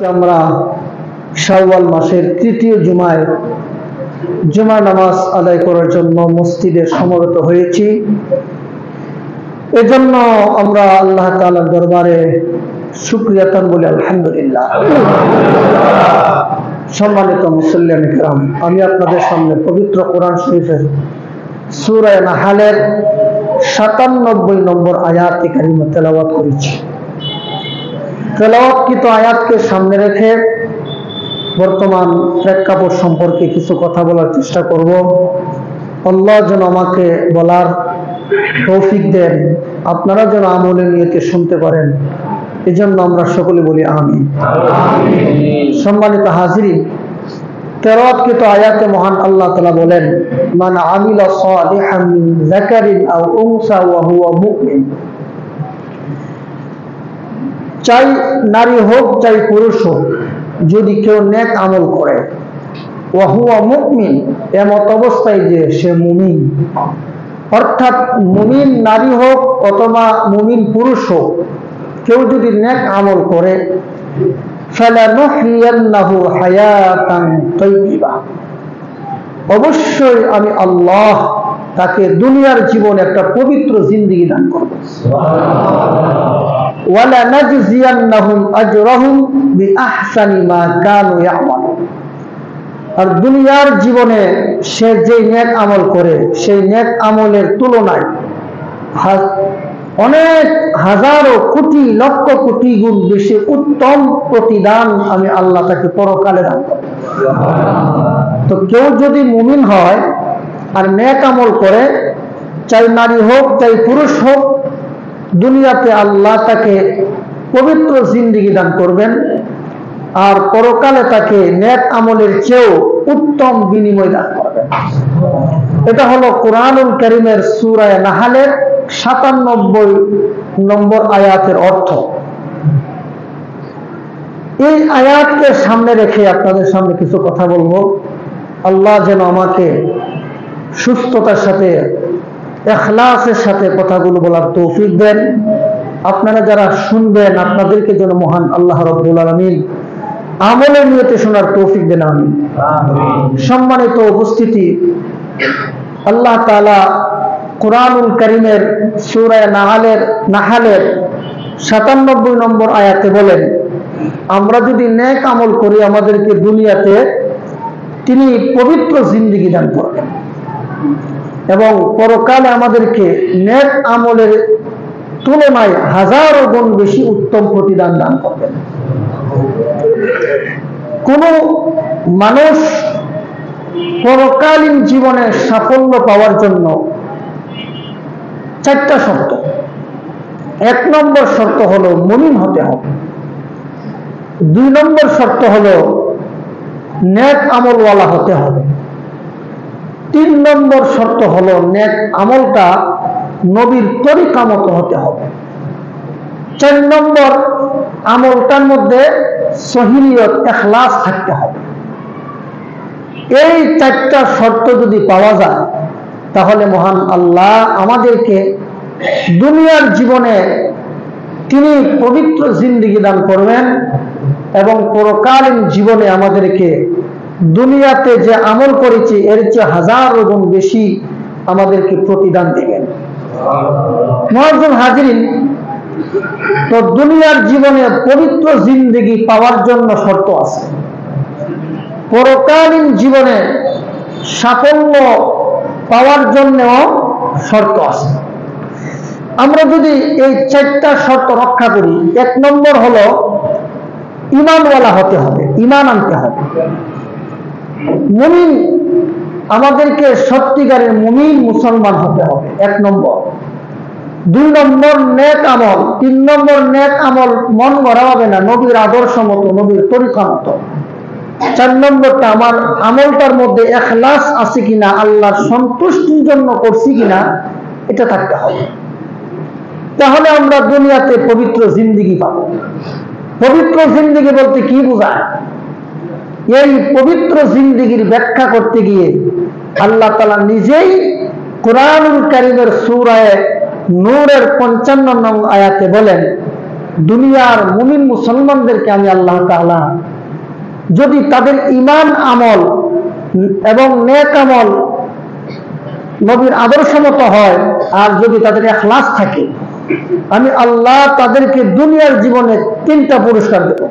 আমরা শাওয়াল মাসের তৃতীয় জুমায় জুমা নামাজ আদায় করার জন্য মসজিদে সমবেত হয়েছি। এজন্য আমরা আল্লাহ তাআলার দরবারে শুকরিয়াতান বলি আলহামদুলিল্লাহ। সম্মানিত মুসল্লিয়ান কিরাম, আমি আপনাদের সামনে পবিত্র কোরআন শরীফের সূরা নাহলের ৯৭ নম্বর আয়াত কারিমা তেলাওয়াত করেছি। তেলাওয়াতকৃত আয়াতকে সামনে রেখে বর্তমান প্রেক্ষাপট সম্পর্কে কিছু কথা বলার চেষ্টা করব। আল্লাহ যেন আমাকে বলার তৌফিক দেন, আপনারা যেন আমলে নিয়তে শুনতে পারেন, এজন্য আমরা সকলে বলি আমিন। সম্মানিত হাজিরিন, তেলাওয়াতকৃত আয়াতে মহান আল্লাহ তাআলা বলেন, মান আমিলা সালিহান মিন যাকারিন আও উনসা ওয়া হুয়া মুমিন। চাই নারী হোক চাই পুরুষ হোক, যদি কেউ নেক আমল করে, ওয়া হুয়া মুমিন, এমত অবস্থায় যে সে মুমিন, অর্থাৎ মুমিন নারী হোক অথবা মুমিন পুরুষ হোক, কেউ যদি নেক আমল করে, ফালানুহইয়ান্নাহু হায়াতান তাইয়্যিবা, অবশ্যই আমি আল্লাহ তাকে দুনিয়ার জীবন একটা পবিত্র জিন্দেগি দান করব। ওয়ালা নাজজিয়ান্নাহুম আজরাহুম বিআহসানি মা কানু ইয়ামালুন, আর দুনিয়ার জীবনে সে যে নেক আমল করে সেই নেক আমলের তুলনায় অনেক হাজারো কোটি লক্ষ কোটি গুণ বেশি উত্তম প্রতিদান আমি আল্লাহ তাকে পরকালে দান করব। তো কেউ যদি মুমিন হয় আর নেক আমল করে, চাই নারী হোক চাই পুরুষ হোক, দুনিয়াতে আল্লাহ তাকে পবিত্র জিন্দেগি দান করবেন আর পরকালে তাকে নেক আমলের চেয়েও উত্তম বিনিময় দান করবেন। এটা হলো কোরআনুল কারীমের সূরা নাহলের ৯৭ নম্বর আয়াতের অর্থ। এই আয়াতকে সামনে রেখে আপনাদের সামনে কিছু কথা বলবো। আল্লাহ যেন আমাকে সুস্থতার সাথে ইখলাসের সাথে কথাগুলো বলার তৌফিক দেন। আপনারা যারা শুনবেন আপনাদেরকে যেন মহান আল্লাহ রাব্বুল আলামিন আমলের নিয়তে শোনার তৌফিক দেন, আমিন। সম্মানিত উপস্থিতি, আল্লাহ তাআলা কোরআনুল কারীমের সূরা নাহলের ৯৭ নম্বর আয়াতে বলেন, আমরা যদি নেক আমল করি আমাদেরকে দুনিয়াতে তিনি পবিত্র জিন্দেগি দান করবেন এবং পরকালে আমাদেরকে নেক আমলের তুলনায় হাজারো গুণ বেশি উত্তম প্রতিদান দান করবেন। কোন মানুষ পরকালীন জীবনে সাফল্য পাওয়ার জন্য ৪টা শর্ত। ১ নম্বর শর্ত হলো মুমিন হতে হবে। ২ নম্বর শর্ত হলো নেক আমলওয়ালা হতে হবে। ৩ নম্বর শর্ত হলো নেক আমলটা নবীর তরিকা মতো হতে হবে। ৪ নম্বর আমলটার মধ্যে সহিলিয়ত ইখলাস থাকতে হবে। এই ৪টা শর্ত যদি পাওয়া যায় তাহলে মহান আল্লাহ আমাদেরকে দুনিয়ার জীবনে তিনি পবিত্র জিন্দেগি দান করবেন এবং পরকালীন জীবনে আমাদেরকে দুনিয়াতে যে আমল করেছি এর চেয়ে হাজারো গুণ বেশি আমাদেরকে প্রতিদান দিবেন। মুআজ্জাম হাজিরিন, তো দুনিয়ার জীবনে পবিত্র জিন্দেগি পাওয়ার জন্য শর্ত আছে, পরকালীন জীবনে সাফল্য পাওয়ার জন্যও শর্ত আছে। আমরা যদি এই ৪টা শর্ত রক্ষা করি, ১ নম্বর হলো ঈমানওয়ালা হতে হবে, ঈমান আনতে হবে। মুমিন, আমাদেরকে সত্যিকারের মুমিন মুসলমান হতে হবে, ১ নম্বর। ২ নম্বর নেক আমল। ৩ নম্বর নেক আমল মন গড়া হবে না, নবীর আদর্শ মতো নবীর তরিকা মতো। ৪ নম্বরটা আমার আমলটার মধ্যে ইখলাস আছে কিনা, আল্লাহর সন্তুষ্টির জন্য করছি কিনা, এটা থাকতে হবে। তাহলে আমরা দুনিয়াতে পবিত্র জিন্দেগি পাবো। পবিত্র জিন্দেগি বলতে কি বোঝায়? এই পবিত্র জিন্দেগির ব্যাখ্যা করতে গিয়ে আল্লাহ তাআলা নিজেই কোরআনুল কারীমের সূরা নূরের ৫৫ নং আয়াতে বলেন, দুনিয়ার মুমিন মুসলমানদেরকে আমি আল্লাহ তাআলা যদি তাদের ঈমান আমল এবং নেক আমল নবীর আদর্শ মতো হয় আর যদি তাদের ইখলাস থাকে, আমি আল্লাহ তাদেরকে দুনিয়ার জীবনে 3টা পুরস্কার দেব।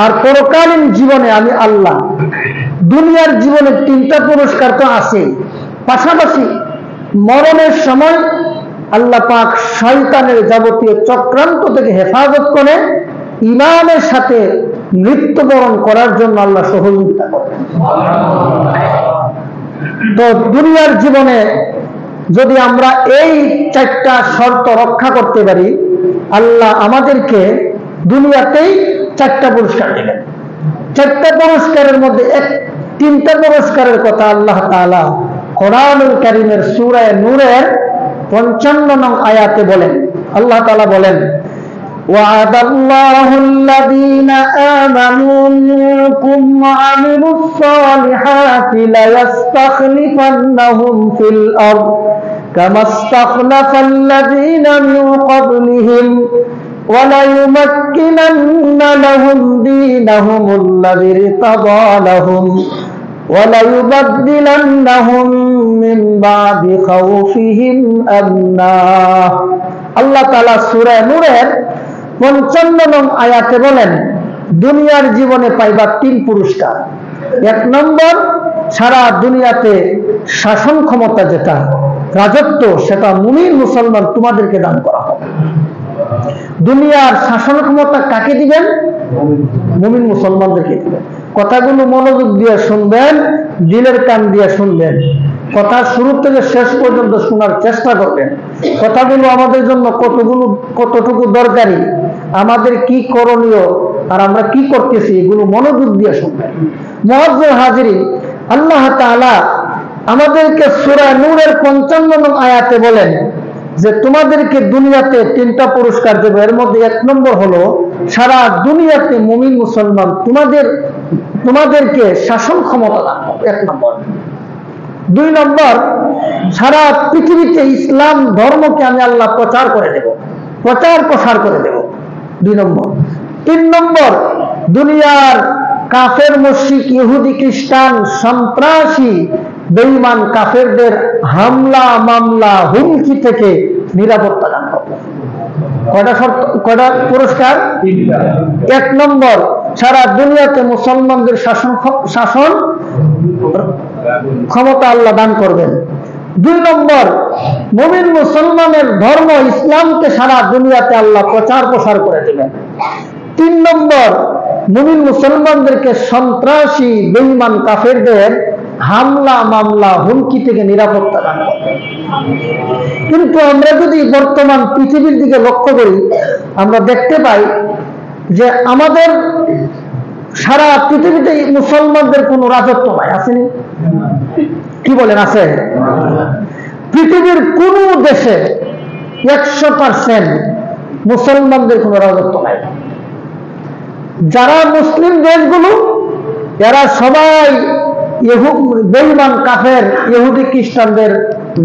আর পরকালীন জীবনে আমি আল্লাহ দুনিয়ার জীবনে 3টা পুরস্কার তো আছে, পাশাপাশি মরণের সময় আল্লাহ পাক শয়তানের যাবতীয় চক্রান্ত থেকে হেফাজত করে ঈমানের সাথে মৃত্যুবরণ করার জন্য আল্লাহ সহযোগিতা করেন। তো দুনিয়ার জীবনে যদি আমরা এই 4টা শর্ত রক্ষা করতে পারি, আল্লাহ আমাদেরকে দুনিয়াতেই 4টা পুরস্কার দেবেন। 4টা পুরস্কারের মধ্যে 3টা পুরস্কারের কথা আল্লাহ তাআলা কোরআনুল কারীমের সূরা নূরের 55 নং আয়াতে বলেন। আল্লাহ তাআলা বলেন, وعد الله الذين آمنوا منكم وعملوا الصالحات ليستخلفنهم في الأرض كما استخلف الذين من قبلهم وليمكنن لهم دينهم الذي ارتضى لهم وليبدلنهم من بعد خوفهم أمنا। আল্লাহ তাআলা সূরা নূরের 55 নং আয়াতে বলেন, দুনিয়ার জীবনে পাইবা 3 পুরস্কার। 1 নম্বর, সারা দুনিয়াতে শাসন ক্ষমতা, যেটা রাজত্ব, সেটা মুমিন মুসলমান তোমাদেরকে দান করা হবে। দুনিয়ার শাসন ক্ষমতা কাকে দিবেন? মুমিন মুসলমানদেরকে দিবেন। কথাগুলো মনোযোগ দিয়ে শুনবেন, দিলের কান দিয়ে শুনবেন, কথা শুরু থেকে শেষ পর্যন্ত শোনার চেষ্টা করবেন। কথাগুলো আমাদের জন্য কতটুকু দরকারি, আমাদের কি করণীয় আর আমরা কি করতেছি, এগুলো মনোযোগ দিয়ে শুনবেন। মুআজ্জির হাজিরিন, আল্লাহ তাআলা আমাদেরকে সূরা নূরের 55 নং আয়াতে বলেন যে তোমাদেরকে দুনিয়াতে 3টা পুরস্কার দেবে। এর মধ্যে 1 নম্বর হলো সারা দুনিয়াতে মুমিন মুসলমান তোমাদেরকে শাসন ক্ষমতা দান করবে, 1 নম্বর। 2 নম্বর, সারা পৃথিবীতে ইসলাম ধর্মকে আমি আল্লাহ প্রচার করে দেব, প্রচার প্রসার করে দেব, 2 নম্বর। 3 নম্বর, দুনিয়ার কাফের, মুশরিক, ইহুদি, খ্রিস্টান, সন্ত্রাসী, বেঈমান কাফেরদের হামলা, মামলা, হুমকি থেকে নিরাপত্তা দান করব। কয়টা পুরস্কার? 1 নম্বর, সারা দুনিয়াতে মুসলমানদের শাসন ক্ষমতা আল্লাহ দান করবেন। 2 নম্বর, মুমিন মুসলমানের ধর্ম ইসলামকে সারা দুনিয়াতে আল্লাহ প্রচার প্রসার করে দেবেন। 3 নম্বর, মুমিন মুসলমানদেরকে সন্ত্রাসী, বেঈমান কাফেরদের হামলা, মামলা, হুমকি থেকে নিরাপত্তা দান করবেন। কিন্তু আমরা যদি বর্তমান পৃথিবীর দিকে লক্ষ্য করি, আমরা দেখতে পাই যে আমাদের সারা পৃথিবীতে মুসলমানদের কোন রাজত্ব নাই। আসেনি? কি বলেন, আছে? পৃথিবীর কোন দেশে 100% মুসলমানদের কোন রাজত্ব নাই। যারা মুসলিম দেশগুলো, এরা সবাই বেঈমান কাফের, ইহুদি খ্রিস্টানদের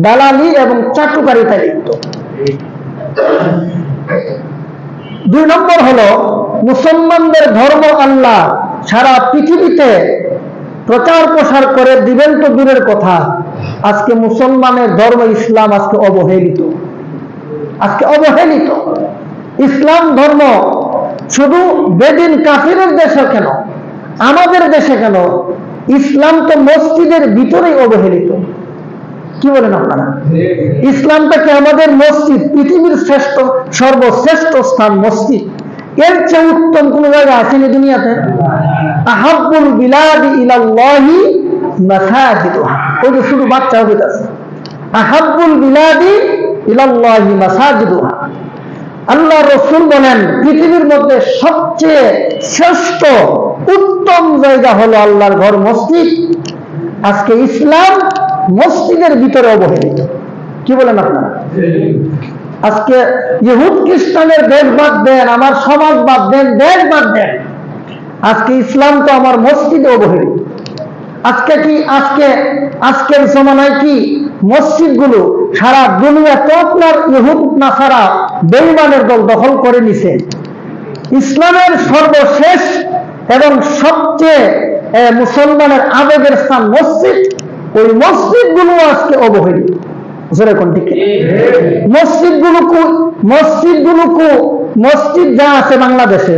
দালালি এবং চাটুকারিতায় লিপ্ত। 2 নম্বর হলো মুসলমানদের ধর্ম আল্লাহ সারা পৃথিবীতে প্রচার প্রসার করে দিবেন তো দূরের কথা, আজকে মুসলমানের ধর্ম ইসলাম আজকে অবহেলিত। ইসলাম ধর্ম শুধু বেদিন কাফিরের দেশে কেন, আমাদের দেশে কেন, ইসলাম তো মসজিদের ভিতরেই অবহেলিত। কি বলেন আপনারা? ইসলামটাকে আমাদের মসজিদ, পৃথিবীর সর্বশ্রেষ্ঠ স্থান মসজিদ, এর চেয়ে উত্তম কোন জায়গা আসেনি দুনিয়াতে। আহাব্বুল বিলাদি ইলাল্লাহি মাসাজিদুহা, ওই যে শুধু বাচ্চা হবে আছে, আহাব্বুল বিলাদি ইলাল্লাহি মাসাজিদুহা। আল্লাহ রাসূল বলেন পৃথিবীর মধ্যে সবচেয়ে শ্রেষ্ঠ উত্তম জায়গা হলো আল্লাহর ঘর মসজিদ। আজকে ইসলাম মসজিদের ভিতরে অবহেলিত। কি বলেন আপনারা? আজকে ইহুদ খ্রিস্টানের দেশ বাদ দেন, আমার সমাজ বাদ দেন, দেশ বাদ দেন, আজকে ইসলাম তো আমার মসজিদে অবহেলিত। আজকের জমানায় কি মসজিদগুলো সারা দুনিয়া তো আপনার ইহুদ নাসারা বেঈমানের দল দখল করে নিছে। ইসলামের সর্বশেষ এবং সবচেয়ে মুসলমানের আবেগের স্থান মসজিদ, ওই মসজিদগুলো আজকে অবহেলিত। মসজিদ যা আছে বাংলাদেশে,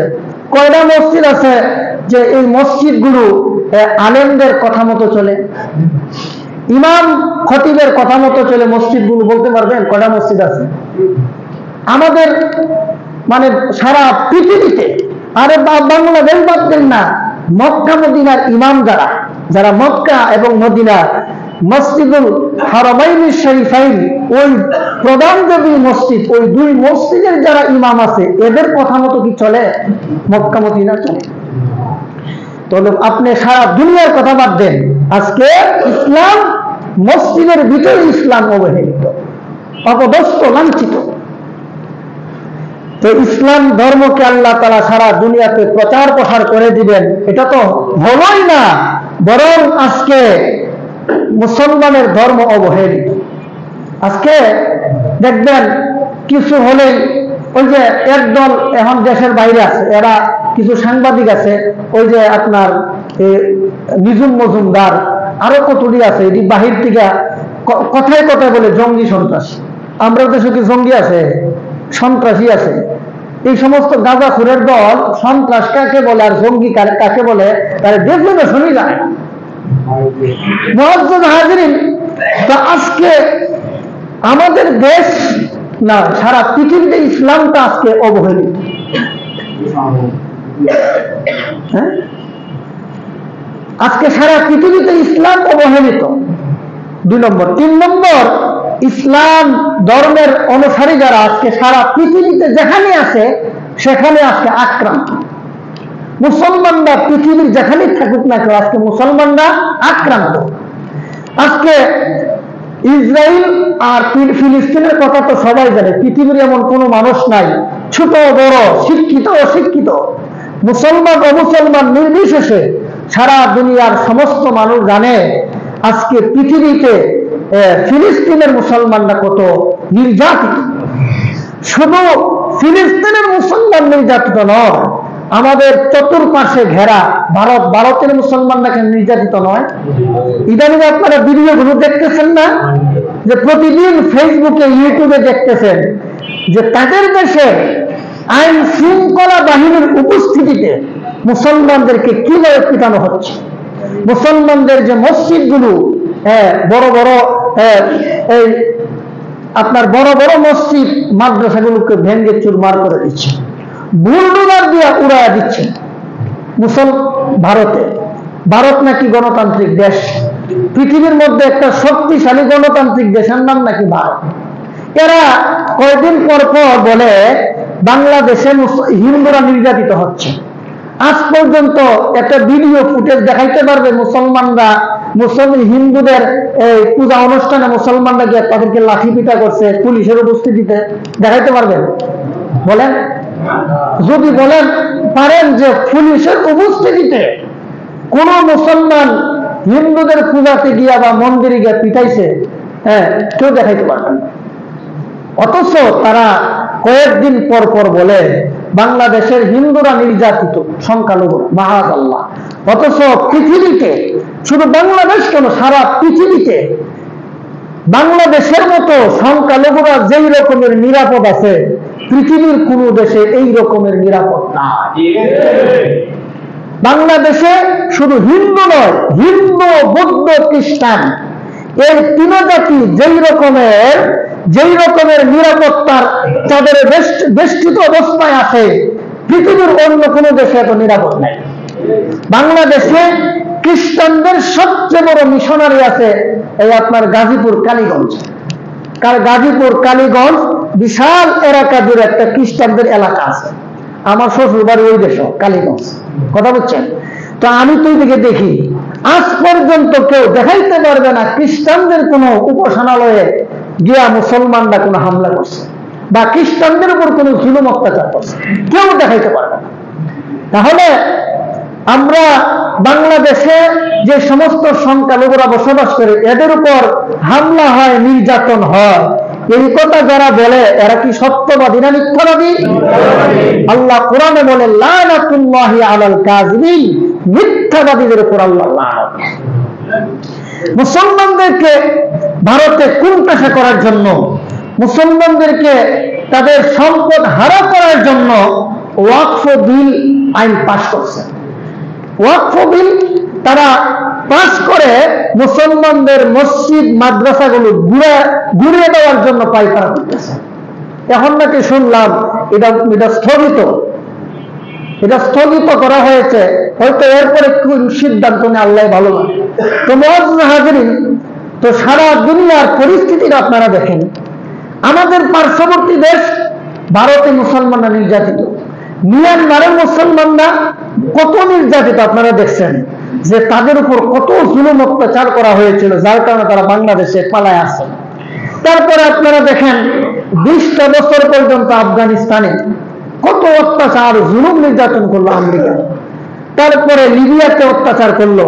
কয়টা মসজিদ আছে যে এই মসজিদগুলো আলেমদের কথা মতো চলে, ইমাম খতিবের কথা মতো চলে? মসজিদগুলো বলতে পারবেন কয়টা মসজিদ আছে আমাদের মানে সারা পৃথিবীতে? আরে বাংলাদেশ বাদ দেন না, মক্কা মদিনার ইমাম যারা মক্কা এবং মদিনার মসজিদুল হারামাইন শরীফাইন, ওই প্রধান দেবী মসজিদ, ওই দুই মসজিদের যারা ইমাম আছে এদের কথা মতো কি চলে? মক্কা মদিনা চলে। তাহলে আপনি সারা দুনিয়ার কথা বাদ দেন, আজকে ইসলাম মসজিদের ভিতরে ইসলাম অবহেলিত, অপদস্থ, লাঞ্ছিত। তো ইসলাম ধর্মকে আল্লাহ তাআলা সারা দুনিয়াতে প্রচার প্রসার করে দিবেন, এটা তো হলোই না, বরং আজকে মুসলমানের ধর্ম অবহেলিত। আজকে দেখবেন কিছু হলেই ওই যে একদল এখন দেশের বাইরে আছে, এরা কিছু সাংবাদিক আছে, ওই যে আপনার নিজুম মজুমদার, আরো কতটি আছে, এটি বাহির থেকে কথায় কথায় বলে জঙ্গি সন্ত্রাস। আমরা দেশে কি জঙ্গি আছে? সন্ত্রাসী আছে। এই সমস্ত গাঁজাখুরের দল সন্ত্রাস কাকে বলে আর জঙ্গি কাকে বলে তারা দেখবে শুনি যায় না। মুআজ্জাজ হাজিরিন, তো আজকে আমাদের দেশ না, সারা পৃথিবীতে ইসলামটা আজকে অবহেলিত। আজকে সারা পৃথিবীতে ইসলাম অবহেলিত, 2 নম্বর। 3 নম্বর, ইসলাম ধর্মের অনুসারী যারা আজকে সারা পৃথিবীতে যেখানে আছে সেখানে আজকে আক্রান্ত। মুসলমানরা পৃথিবীর যেখানেই থাকুক না কেন, আজকে মুসলমানরা আক্রান্ত। আজকে ইসরায়েল আর ফিলিস্তিনের কথা তো সবাই জানে, পৃথিবীর এমন কোনো মানুষ নাই, ছোট বড়, শিক্ষিত অশিক্ষিত, মুসলমান অমুসলমান নির্বিশেষে সারা দুনিয়ার সমস্ত মানুষ জানে আজকে পৃথিবীতে ফিলিস্তিনের মুসলমানরা কত নির্যাতিত। শুধু ফিলিস্তিনের মুসলমান নির্যাতিত নয়, আমাদের চতুর্পাশে ঘেরা ভারতের মুসলমানরা নির্যাতিত নয়? ইদানিং আপনারা ভিডিওগুলো দেখতেছেন না, যে প্রতিদিন ফেসবুকে ইউটিউবে দেখতেছেন যে তাদের দেশে আইন শৃঙ্খলা বাহিনীর উপস্থিতিতে মুসলমানদেরকে কিভাবে পিটানো হচ্ছে। মুসলমানদের যে মসজিদগুলো, বড় বড় আপনার বড় বড় মসজিদ মাদ্রাসাগুলোকে ভেঙে চুরমার করে দিচ্ছে, বুলডোজার দিয়ে উড়াইয়া দিচ্ছে। ভারত নাকি গণতান্ত্রিক দেশ, পৃথিবীর মধ্যে একটা শক্তিশালী গণতান্ত্রিক দেশের নাম নাকি ভারত। এরা কয়েকদিন পর পর বলে বাংলাদেশে হিন্দুরা নির্যাতিত হচ্ছে। আজ পর্যন্ত একটা ভিডিও ফুটেজ দেখাইতে পারবে মুসলমানরা হিন্দুদের পূজা অনুষ্ঠানে মুসলমানরা গিয়ে তাদেরকে লাঠি পিটা করছে পুলিশের উপস্থিতিতে? দেখাইতে পারবেন? বলেন। যদি বলেন পারেন যে পুলিশের উপস্থিতিতে কোন মুসলমান হিন্দুদের পূজাতে গিয়া বা মন্দিরে গিয়ে পিটাইছে, কেউ দেখাইতে পারবেন। অথচ তারা কয়েকদিন পর পর বলে বাংলাদেশের হিন্দুরা নির্যাতিত, সংখ্যালঘুরা, মাহাজাল্লাহ। অথচ পৃথিবীতে, শুধু বাংলাদেশ কেন, সারা পৃথিবীতে বাংলাদেশের মতো সংখ্যালঘুরা যেই রকমের নিরাপদ আছে, পৃথিবীর কোন দেশে এই রকমের নিরাপদ না। বাংলাদেশে শুধু হিন্দু নয়, হিন্দু, বৌদ্ধ, খ্রিস্টান, এই 3 জাতি যেই রকমের নিরাপত্তার চাদরে বেষ্টিত অবস্থায় আছে, পৃথিবীর অন্য কোনো দেশে এত নিরাপদ নাই। বাংলাদেশে খ্রিস্টানদের সবচেয়ে বড় মিশনারি আছে এই আপনার গাজীপুর কালীগঞ্জ। গাজীপুর কালীগঞ্জ বিশাল এলাকা জুড়ে একটা খ্রিস্টানদের এলাকা আছে। আমার শ্বশুর বাড়ি ওই দেশ, কালীগঞ্জ। কথা বলছেন তো? আমি তো দিকে দেখি, আজ পর্যন্ত কেউ দেখাইতে পারবে না খ্রিস্টানদের কোনো উপাসনালয়ে গিয়া মুসলমানরা কোনো হামলা করছে বা খ্রিস্টানদের উপর কোনো জুলুম অত্যাচার করছে, কেউ দেখাইতে পারবে না। তাহলে আমরা বাংলাদেশে যে সমস্ত সংখ্যালঘুরা বসবাস করে এদের উপর হামলা হয়, নির্যাতন হয়, এই কথা যারা বলে এরা কি সত্যবাদী না মিথ্যাবাদী? আল্লাহ কোরআনে বলে লানাতুল্লাহি আলাল কাযিবিন, মিথ্যাবাদীদের উপর আল্লাহ লানত। মুসলমানদেরকে ভারতে কোণঠাসা করার জন্য, মুসলমানদেরকে তাদের সম্পদ হারা করার জন্য ওয়াকফ বিল আইন পাশ করছে। ওয়াকফ বিল তারা পাশ করে মুসলমানদের মসজিদ মাদ্রাসাগুলো ঘুরিয়ে দেওয়ার জন্য পায়তারা করতেছে। এখন নাকি শুনলাম এটা স্থগিত করা হয়েছে, হয়তো এরপরে কোন সিদ্ধান্ত নিয়ে আল্লাহ ভালো লাগে। তো মুআজ্জিজ হাজিরিন, তো সারা দুনিয়ার পরিস্থিতিটা আপনারা দেখেন। আমাদের পার্শ্ববর্তী দেশ ভারতে মুসলমানরা নির্যাতিত, মিয়ানমারের মুসলমানরা কত নির্যাতিত আপনারা দেখছেন, যে তাদের উপর কত জুলুম অত্যাচার করা হয়েছিল, যার কারণে তারা বাংলাদেশে পালায় আসে। তারপরে আপনারা দেখেন 20টা বছর পর্যন্ত আফগানিস্তানে কত অত্যাচার জুলুম নির্যাতন করলো আমেরিকা, তারপরে লিবিয়াতে অত্যাচার করলো,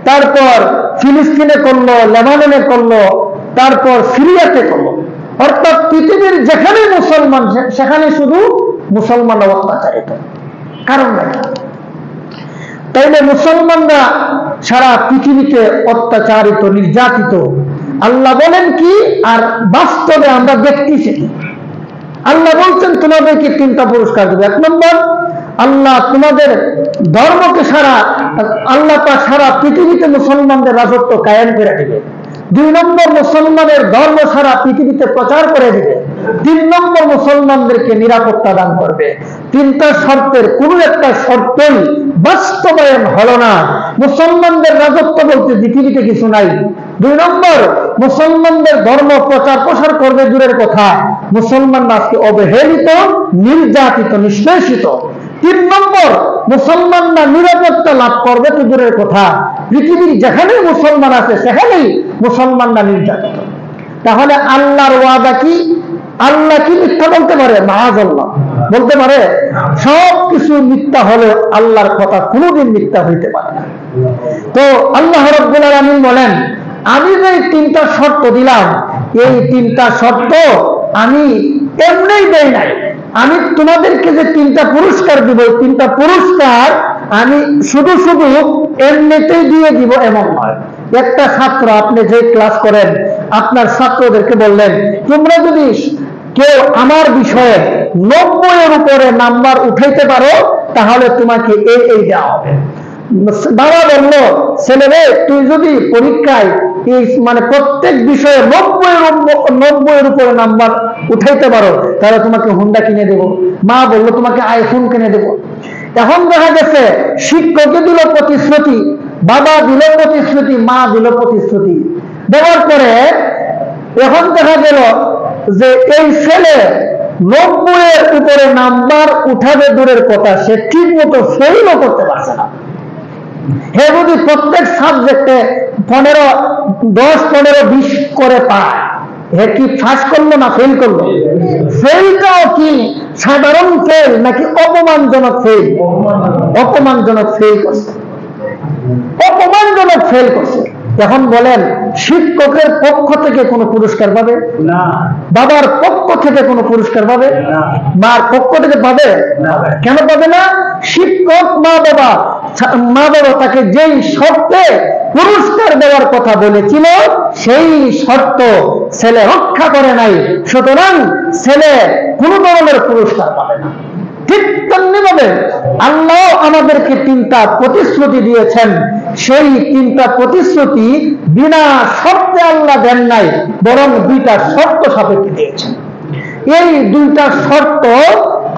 তারপর ফিলিস্তিনে করলো, লেবাননে করলো, তারপর সিরিয়াতে করলো। অর্থাৎ পৃথিবীর যেখানে মুসলমান সেখানে শুধু মুসলমানরা অত্যাচারিত, কারণ নাই। তাইলে মুসলমানরা সারা পৃথিবীতে অত্যাচারিত, নির্যাতিত। আল্লাহ বলেন কি, আর বাস্তবে আমরা দেখতেছি। আল্লাহ বলছেন তোমাদেরকে 3টা পুরস্কার দেবে। 1 নম্বর, আল্লাহ তোমাদের ধর্মকে আল্লাহ সারা পৃথিবীতে মুসলমানদের রাজত্ব কায়েম করে দিবে। 2 নম্বর, মুসলমানের ধর্ম সারা পৃথিবীতে প্রচার করে দিবে। 3 নম্বর, মুসলমানদেরকে নিরাপত্তা দান করবে। 3টা শর্তের কোন একটা শর্তই বাস্তবায়ন হলো না। মুসলমানদের রাজত্ব বলতে পৃথিবীতে কিছু নাই। 2 নম্বর, মুসলমানদের ধর্ম প্রচার প্রসার করবে দূরের কথা, মুসলমানরা আজকে অবহেলিত, নির্যাতিত, নিষ্পেষিত। 3 নম্বর, মুসলমানরা নিরাপত্তা লাভ করবে তো দূরের কথা, পৃথিবীর যেখানে মুসলমান আছে সেখানেই মুসলমানরা নির্যাতিত। তাহলে আল্লাহর ওয়াদা কি? আল্লাহ কি মিথ্যা বলতে পারে? মাআযাল্লাহ, বলতে পারে? সবকিছু মিথ্যা হলে আল্লাহর কথা কোনোদিন মিথ্যা হইতে পারে না। তো আল্লাহ রাব্বুল আলামিন বলেন, আমি যে 3টা শর্ত দিলাম, এই 3টা শর্ত আমি এমনিই দেই নাই। আমি তোমাদেরকে যে 3টা পুরস্কার দিব, 3টা পুরস্কার আমি শুধু এমনিতেই দিয়ে দিব এমন নয়। একটা ছাত্র, আপনি যে ক্লাস করেন, আপনার ছাত্রদেরকে বললেন তোমরা যদি কেউ আমার বিষয়ে 90-এর উপরে নাম্বার উঠাইতে পারো তাহলে তোমাকে এই দেওয়া হবে। বাবা বললো, ছেলে তুই যদি পরীক্ষায় মানে প্রত্যেক বিষয়ে 90-এর উপরে নাম্বার উঠাইতে পারো তাহলে তোমাকে হুন্ডা কিনে দেব। মা বললো তোমাকে আইফোন কিনে দেব। এখন দেখা গেছে শিক্ষকে দিল প্রতিশ্রুতি, বাবা দিল প্রতিশ্রুতি, মা দিল প্রতিশ্রুতি, দেওয়ার পরে এখন দেখা গেল যে এই ছেলে 90-এর উপরে নাম্বার উঠাবে দূরের কথা, সে ঠিক মতো ফেলও করতে পারছে না। হে যদি প্রত্যেক সাবজেক্টে 10, 15, 20 করে পায়, হে কি পাস করলো না ফেল করলো? ফেলটাও কি সাধারণ ফেল নাকি অপমানজনক ফেল? অপমানজনক ফেল করছে, অপমানজনক ফেল করছে। এখন বলেন, শিক্ষকের পক্ষ থেকে কোনো পুরস্কার পাবে না, বাবার পক্ষ থেকে কোনো পুরস্কার পাবে না, মার পক্ষ থেকে পাবে না। কেন পাবে না? শিক্ষক মা বাবা তাকে যেই শর্তে পুরস্কার দেওয়ার কথা বলেছিল সেই শর্ত ছেলে রক্ষা করে নাই, সুতরাং ছেলে কোনো ধরনের পুরস্কার পাবে না। ঠিক তেমনিভাবে আল্লাহ আমাদেরকে 3টা প্রতিশ্রুতি দিয়েছেন, সেই 3টা প্রতিশ্রুতি বিনা শর্তে আল্লাহ দেন নাই, বরং 2টা শর্ত সাপেক্ষে দিয়েছেন। এই 2টা শর্ত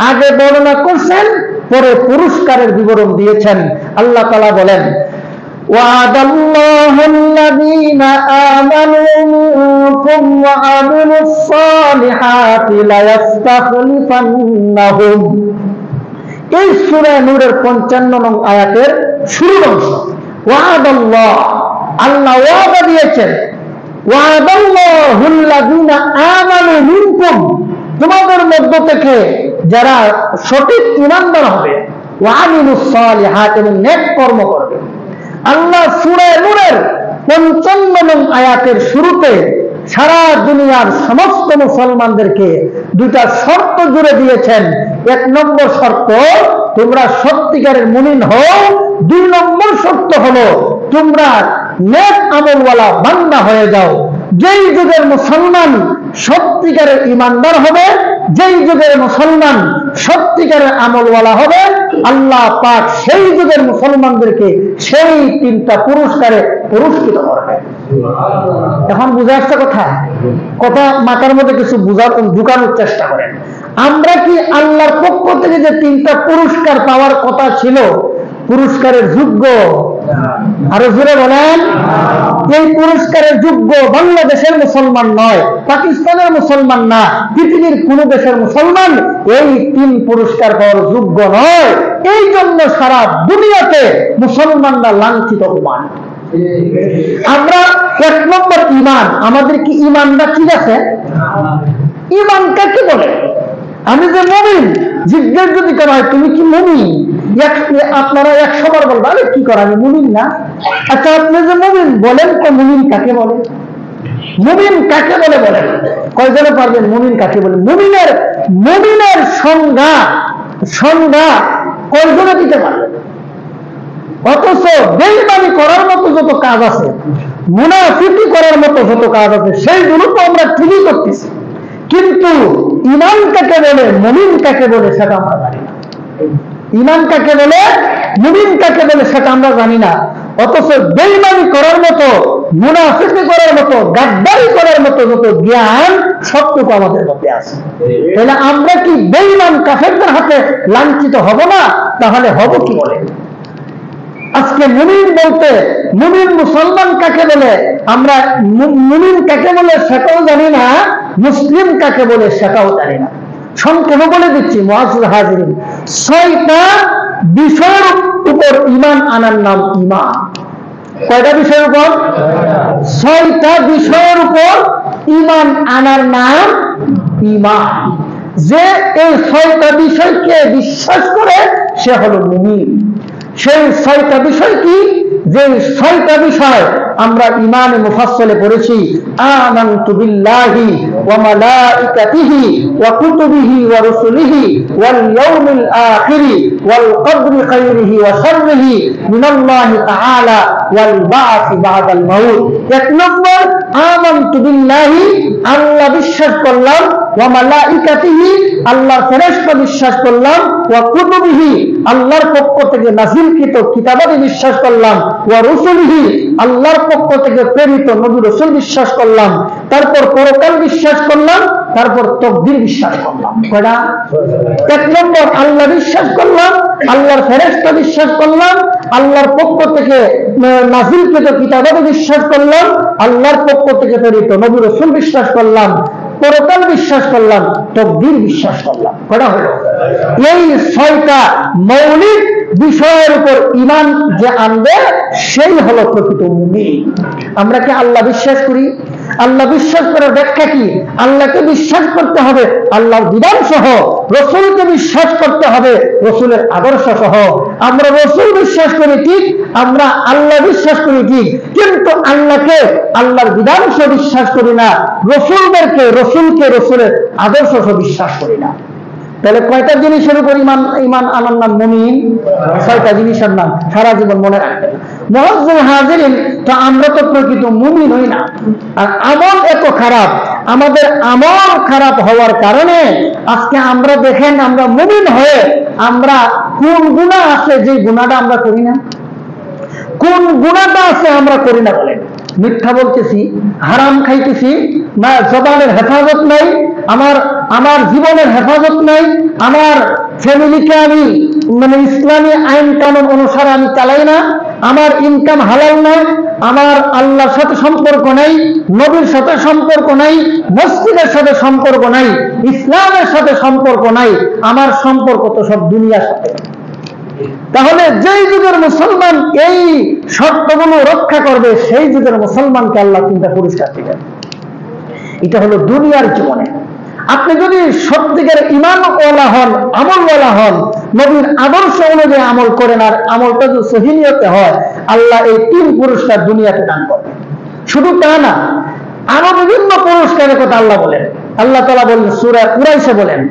আগে বর্ণনা করছেন, পরে পুরস্কারের বিবরণ দিয়েছেন। আল্লাহ তাআলা বলেন, ওয়াদাল্লাহু আল্লাযীনা আমানু মিনকুম ওয়া আমিলুস সালিহাতি লা ইস্তাখলিফান্নাহুম। এই সূরা নূরের 55 নং আয়াতের শুরুর অংশ। ওয়াদাল্লাহ, আল্লাহ ওয়াদা দিয়েছেন, ওয়াদাল্লাহু আল্লাযীনা আমানু মিনকুম, তোমাদের মধ্য থেকে যারা সঠিক ঈমানদার হবে, ওয়া আমিলুস সালিহাত, এবং নেক কর্ম করবে, আল্লাহ সূরা নূরের 55 নং আয়াতের শুরুতে সারা দুনিয়ার সমস্ত মুসলমানদেরকে দুইটা শর্ত জুড়ে দিয়েছেন। 1 নম্বর শর্ত, তোমরা সত্যিকারের মুমিন হও। 2 নম্বর শর্ত হলো তোমরা নেক আমলওয়ালা বান্দা হয়ে যাও। যেই যুগের মুসলমান সত্যিকারের ইমানদার হবে, যেই যুগের মুসলমান সত্যিকারের আমলওয়ালা হবে, আল্লাহ পাক সেই যুগের মুসলমানদেরকে সেই 3টা পুরস্কারে পুরস্কৃত করবে। এখন বুঝে আসছে কথা মাথার মধ্যে কিছু ঢুকানোর চেষ্টা করেন। আমরা কি আল্লাহর পক্ষ থেকে যে 3টা পুরস্কার পাওয়ার কথা ছিল, পুরস্কারের যোগ্য? আরো জোরে বলেন। এই পুরস্কারের যোগ্য বাংলাদেশের মুসলমান নয়, পাকিস্তানের মুসলমান না, পৃথিবীর কোন দেশের মুসলমান এই 3 পুরস্কার পাওয়ার যোগ্য নয়। এই জন্য সারা দুনিয়াতে মুসলমানরা লাঞ্ছিত অপমানিত। আমরা 1 নম্বর ঈমান। আমাদের কি ঈমানটা ঠিক আছে? ঈমান কাকে বলে? আমি যে মুমিন, জিজ্ঞেস যদি করা হয় তুমি কি মুমিন, আপনারা 100 বার বলবেন আরে কি করা, আমি মুমিন না। আচ্ছা, আপনি যে মুমিন বলেন তো মুমিন কাকে বলে? মুমিন কাকে বলে বলেন? কয়জনে পারবেন মুমিন কাকে বলে? মুমিনের সংজ্ঞা কয়জনে দিতে পারবেন? অথচ বেঈমানি করার মতো যত কাজ আছে, মুনাফিকি করার মতো যত কাজ আছে, সেইগুলো তো আমরা ঠিকই করতেছি, কিন্তু ঈমান কাকে বলে, মুমিন কাকে বলে সেটা আমরা জানি না। ঈমান কাকে বলে, মুমিন কাকে বলে সেটা আমরা জানি না। অথচ বেঈমানি করার মতো, মুনাফিকি করার মতো, গাদ্দারি করার মতো যত জ্ঞান সবটুকু আমাদের মধ্যে আছে। তাহলে আমরা কি বেঈমান কাফেরদের হাতে লাঞ্ছিত হব না? তাহলে হব কি বলে? আজকে মুমিন বলতে, মুমিন মুসলমান কাকে বলে আমরা, মুমিন কাকে বলে সেটাও জানি না, মুসলিম কাকে বলে সেটাও জানি না। সংক্ষেপে বলে দিচ্ছি মুআজ্জিজ হাজিরিন, 6টা বিষয়ের উপর ঈমান আনার নাম ঈমান। কয়টা বিষয়ের উপর? 6টা বিষয়ের উপর ঈমান আনার নাম ঈমান। যে এই 6টা বিষয়কে বিশ্বাস করে সে হলো মুমিন। সেই 6টা বিষয় কি? যে 6টা বিষয় আমরা ঈমানে মুফাসসালে পড়েছি, আমানতু বিল্লাহি ওয়া মালাইকাতিহি ওয়া কুতুবিহি ওয়া রুসুলিহি ওয়াল ইয়াউমিল আখিরি ওয়াল কদরি খাইরিহি ওয়া শাররিহি মিনাল্লাহি তাআলা ওয়াল বা'থি বা'দাল মাউত। 1 নম্বর, আমানতু বিল্লাহি, আল্লাহ বিশ্বাস করলাম, ওয়া মালাইকাতিহি, আল্লাহর ফেরেশতা বিশ্বাস করলাম, ওয়া কুতুবিহি, আল্লাহর পক্ষ থেকে নাযিলকৃত কিতাবাদি বিশ্বাস করলাম, ওয়া রুসুলিহি, আল্লাহর পক্ষ থেকে প্রেরিত নবী রাসূল বিশ্বাস করলাম, তারপর পরকাল বিশ্বাস করলাম, তারপর তাকদীর বিশ্বাস করলাম। কয়টা? 1 নম্বর আল্লাহ বিশ্বাস করলাম, আল্লাহর ফেরেশতা বিশ্বাস করলাম, আল্লাহর পক্ষ থেকে নাযিলকৃত কিতাবাদি বিশ্বাস করলাম, আল্লাহর পক্ষ থেকে প্রেরিত নবী রাসূল বিশ্বাস করলাম, পরকাল বিশ্বাস করলাম, তাকদীর বিশ্বাস করলাম। কয়টা হলো? এই 6টা মৌলিক বিষয়ের উপর ঈমান যে আনবে সেই হলো প্রকৃত মুমিন। আমরা কি আল্লাহ বিশ্বাস করি? আল্লাহ বিশ্বাস করার ব্যাখ্যা কি? আল্লাহকে বিশ্বাস করতে হবে আল্লাহর বিধান সহ, রাসূলকে বিশ্বাস করতে হবে রাসূলের আদর্শ সহ। আমরা রাসূল বিশ্বাস করি ঠিক, আমরা আল্লাহ বিশ্বাস করি ঠিক, কিন্তু আল্লাহকে আল্লাহর বিধান সহ বিশ্বাস করি না, রাসূলকে রাসূলের আদর্শ সহ বিশ্বাস করি না। তাহলে কয়টা জিনিসের উপর ঈমান আনার নাম মুমিন? 6টা জিনিসের নাম সারা জীবন মনে রাখবেন। মুআজ্জিজ হাজিরিন, তো আমরা তো প্রকৃত মুমিন হই না, আর আমল এত খারাপ। আমাদের আমল খারাপ হওয়ার কারণে আজকে আমরা দেখেন, আমরা মুমিন হয়ে আমরা কোন গুনাহ আছে যে গুনাহটা আমরা করি না? কোন গুনাহটা আছে আমরা করি না বলেন? মিথ্যা বলতেছি, হারাম খাইতেছি, না জবানের হেফাজত নাই, আমার জীবনের হেফাজত নাই, আমার ফ্যামিলিকে আমি ইসলামী আইন কানুন অনুসারে আমি চালাই না, আমার ইনকাম হালাল নাই, আমার আল্লাহর সাথে সম্পর্ক নাই, নবীর সাথে সম্পর্ক নাই, মসজিদের সাথে সম্পর্ক নাই, ইসলামের সাথে সম্পর্ক নাই, আমার সম্পর্ক তো সব দুনিয়ার সাথে। তাহলে যেই যুগের মুসলমান এই শর্তগুলো রক্ষা করবে সেই যুগের মুসলমানকে আল্লাহ 3টা পুরস্কার দিবেন। এটা হলো দুনিয়ার জীবনে। আপনি যদি সত্যিকার ঈমানওয়ালা হন, আমলওয়ালা হন, নবীর আদর্শ অনুযায়ী আমল করেন, আর আমলটা যদি সহিহ নিয়তে হয়, আল্লাহ এই 3 পুরস্কার দুনিয়াতে দান করবেন। শুধু তা না, আরো বিভিন্ন পুরস্কারের কথা আল্লাহ বলেন। আল্লাহ তাআলা বলেন সূরা কুরাইশে বলেন,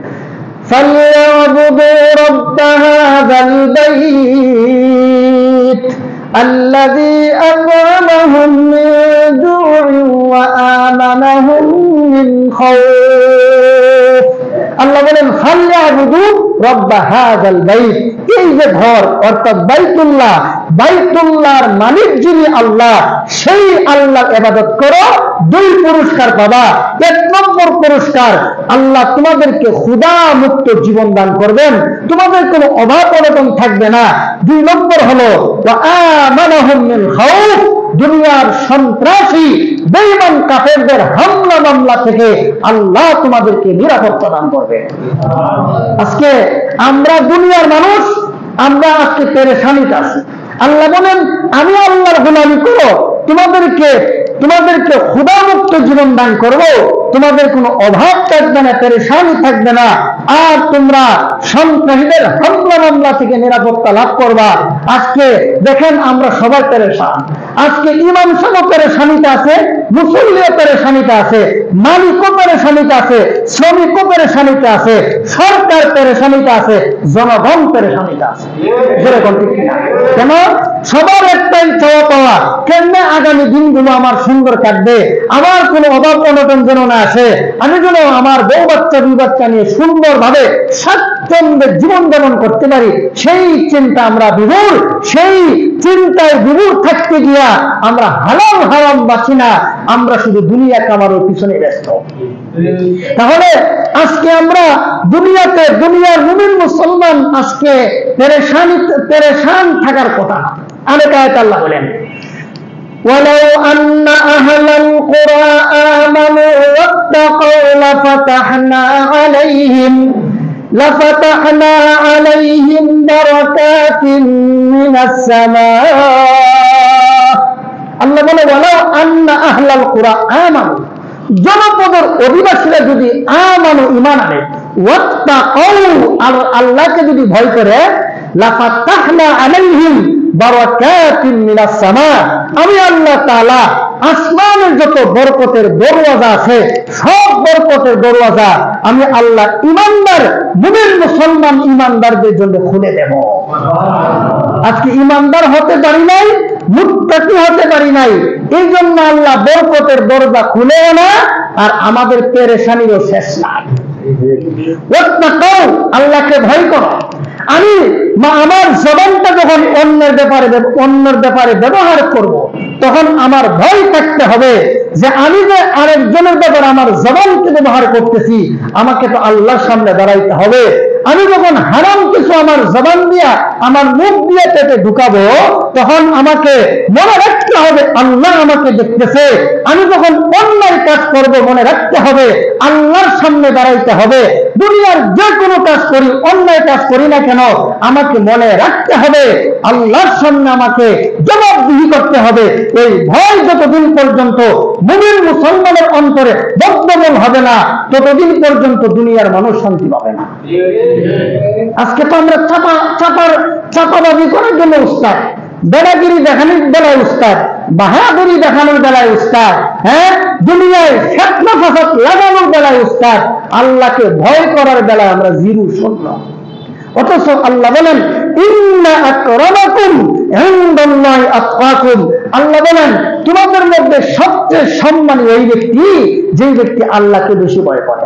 فَلْيَعْبُدُوا رَبَّ هَذَا الْبَيْتِ الَّذِي أَطْعَمَهُم مِّن جُوعٍ وَآمَنَهُم مِّن خَوْفٍ। আল্লাহ বলেন ফাল্যাবুদু রব্ব হাযাল বাইত, এই যে ঘর অর্থাৎ বাইতুল্লাহ, বাইতুল্লাহর মালিক যিনি আল্লাহ, সেই আল্লাহর ইবাদত করো, 2 পুরস্কার পাবা। 1 নম্বর পুরস্কার, আল্লাহ তোমাদেরকে ক্ষুধা মুক্ত জীবন দান করবেন, তোমাদের কোনো অভাব অনটন থাকবে না। 2 নম্বর হলো ওয়া আমানাহুম মিন খাউফ, দুনিয়ার সন্ত্রাসী বেঈমান কাফেরদের হামলা মামলা থেকে আল্লাহ তোমাদেরকে নিরাপত্তা দান করবে। আজকে আমরা দুনিয়ার মানুষ, আমরা আজকে পেরেশানিতে আছি। আল্লাহ বলেন আমি আল্লাহর গোলামি করো, তোমাদেরকে ক্ষুধামুক্ত জীবন দান করব, তোমাদের কোনো অভাব থাকবে না, পেরেশানি থাকবে না, আর তোমরা সন্ত্রাসীদের হামলা মামলা থেকে নিরাপত্তা লাভ করবা। আজকে দেখেন আমরা সবার পেরেশান। আজকে ইমাম সাহেব পেরেশানিতে আছে, মুসল্লিও পেরেশানিতে আছে, মালিকও পেরেশানিতে আছে, শ্রমিকও পেরেশানিতে আছে, সরকার পেরেশানিতে আছে, জনগণ পেরেশানিতে আছে। যেরকম ঠিক কিনা? কেন? সবার একটাই চাওয়া পাওয়া, কেমনে আগামী দিনগুলো আমার সুন্দর কাটবে, আমার কোনো অভাব অনটন যেন না আসে, আমি যেন আমার বউ বাচ্চা 2 বাচ্চা নিয়ে সুন্দরভাবে স্বাচ্ছন্দ্যে জীবন যাপন করতে পারি, সেই চিন্তা আমরা বিভোর। সেই চিন্তায় বিভোর থাকতে গিয়া আমরা হালাল হারাম বাঁচি না, আমরা শুধু দুনিয়া কামানোর পিছনে ব্যস্ত। তাহলে আজকে আমরা দুনিয়াতে, দুনিয়ার মুমিন মুসলমান আজকে পেরেশান থাকার কথা। অনেক আয়াত আল্লাহ বলেন وَلَوْ أَنَّ أَهْلَ الْقُرَىٰ آمَنُوا وَاتَّقَوْا لَفَتَحْنَا عَلَيْهِمْ بَرَكَاتٍ مِّنَ السَّمَاءِ। আল্লাহ বলে ওয়ালাউ আন্না আহলাল কুরা আমানু, জনপদের অধিবাসীরা যদি আমানু ঈমান আনে, ওয়াত্তাকাউ আল্লাহকে যদি ভয় করে, লাফাতাহনা আলাইহিম বারাকাতিন মিনাস সামা, আমি আল্লাহ তাআলা আসমানের যত বরকতের দরওয়াজা আছে, সব বরকতের দরওয়াজা আমি আল্লাহ ঈমানদার মুমিন মুসলমান ঈমানদারদের জন্য খুলে দেব। আজকে ঈমানদার হতে পারি নাই, মুত্তাকি হতে পারি নাই, এই জন্য আল্লাহ বরকতের দরজা খুলে না, আর আমাদের পেরেশানিরও শেষ নাই। ওয়াত্তাকাউ, আল্লাহকে ভয় করো। আমি আমার জবানটা যখন অন্যের ব্যাপারে ব্যবহার করব, তখন আমার ভয় থাকতে হবে যে আমি যে আরেকজনের ব্যাপারে আমার জবানকে ব্যবহার করতেছি, আমাকে তো আল্লাহর সামনে দাঁড়াইতে হবে। আমি যখন হারাম কিছু আমার জবান দিয়া, আমার মুখ দিয়ে পেটে ঢুকাবো, তখন আমাকে মনে রাখতে হবে আল্লাহ আমাকে দেখতেছে। আমি যখন অন্যায় কাজ করব, মনে রাখতে হবে আল্লাহর সামনে দাঁড়াইতে হবে। দুনিয়ার যে কোনো কাজ করি, অন্যায় কাজ করি না কেন, আমাকে মনে রাখতে হবে আল্লাহর সামনে আমাকে জবাবদিহি করতে হবে। এই ভয় যতদিন পর্যন্ত মুমিন মুসলমানের অন্তরে বদ্ধমূল হবে না, ততদিন পর্যন্ত দুনিয়ার মানুষ শান্তি পাবে না। আজকে তো আমরা চাপাবাজি করার জন্য উস্তাদ, বেড়াগিরি দেখানোর বেলায় উস্তাদ, বাহাদুরি দেখানোর বেলায় উস্তাদ, হ্যাঁ, দুনিয়ায় ফিতনা ফাসাদ লাগানোর বেলায় উস্তাদ, আল্লাহকে ভয় করার বেলায় আমরা জিরো শূন্য। অথচ আল্লাহ বলেন ইন্না আকরামাকুম ইনদাল্লাহি আতকাকুম, আল্লাহ বলেন তোমাদের মধ্যে সবচেয়ে সম্মানী ওই ব্যক্তি যে ব্যক্তি আল্লাহকে বেশি ভয় করে।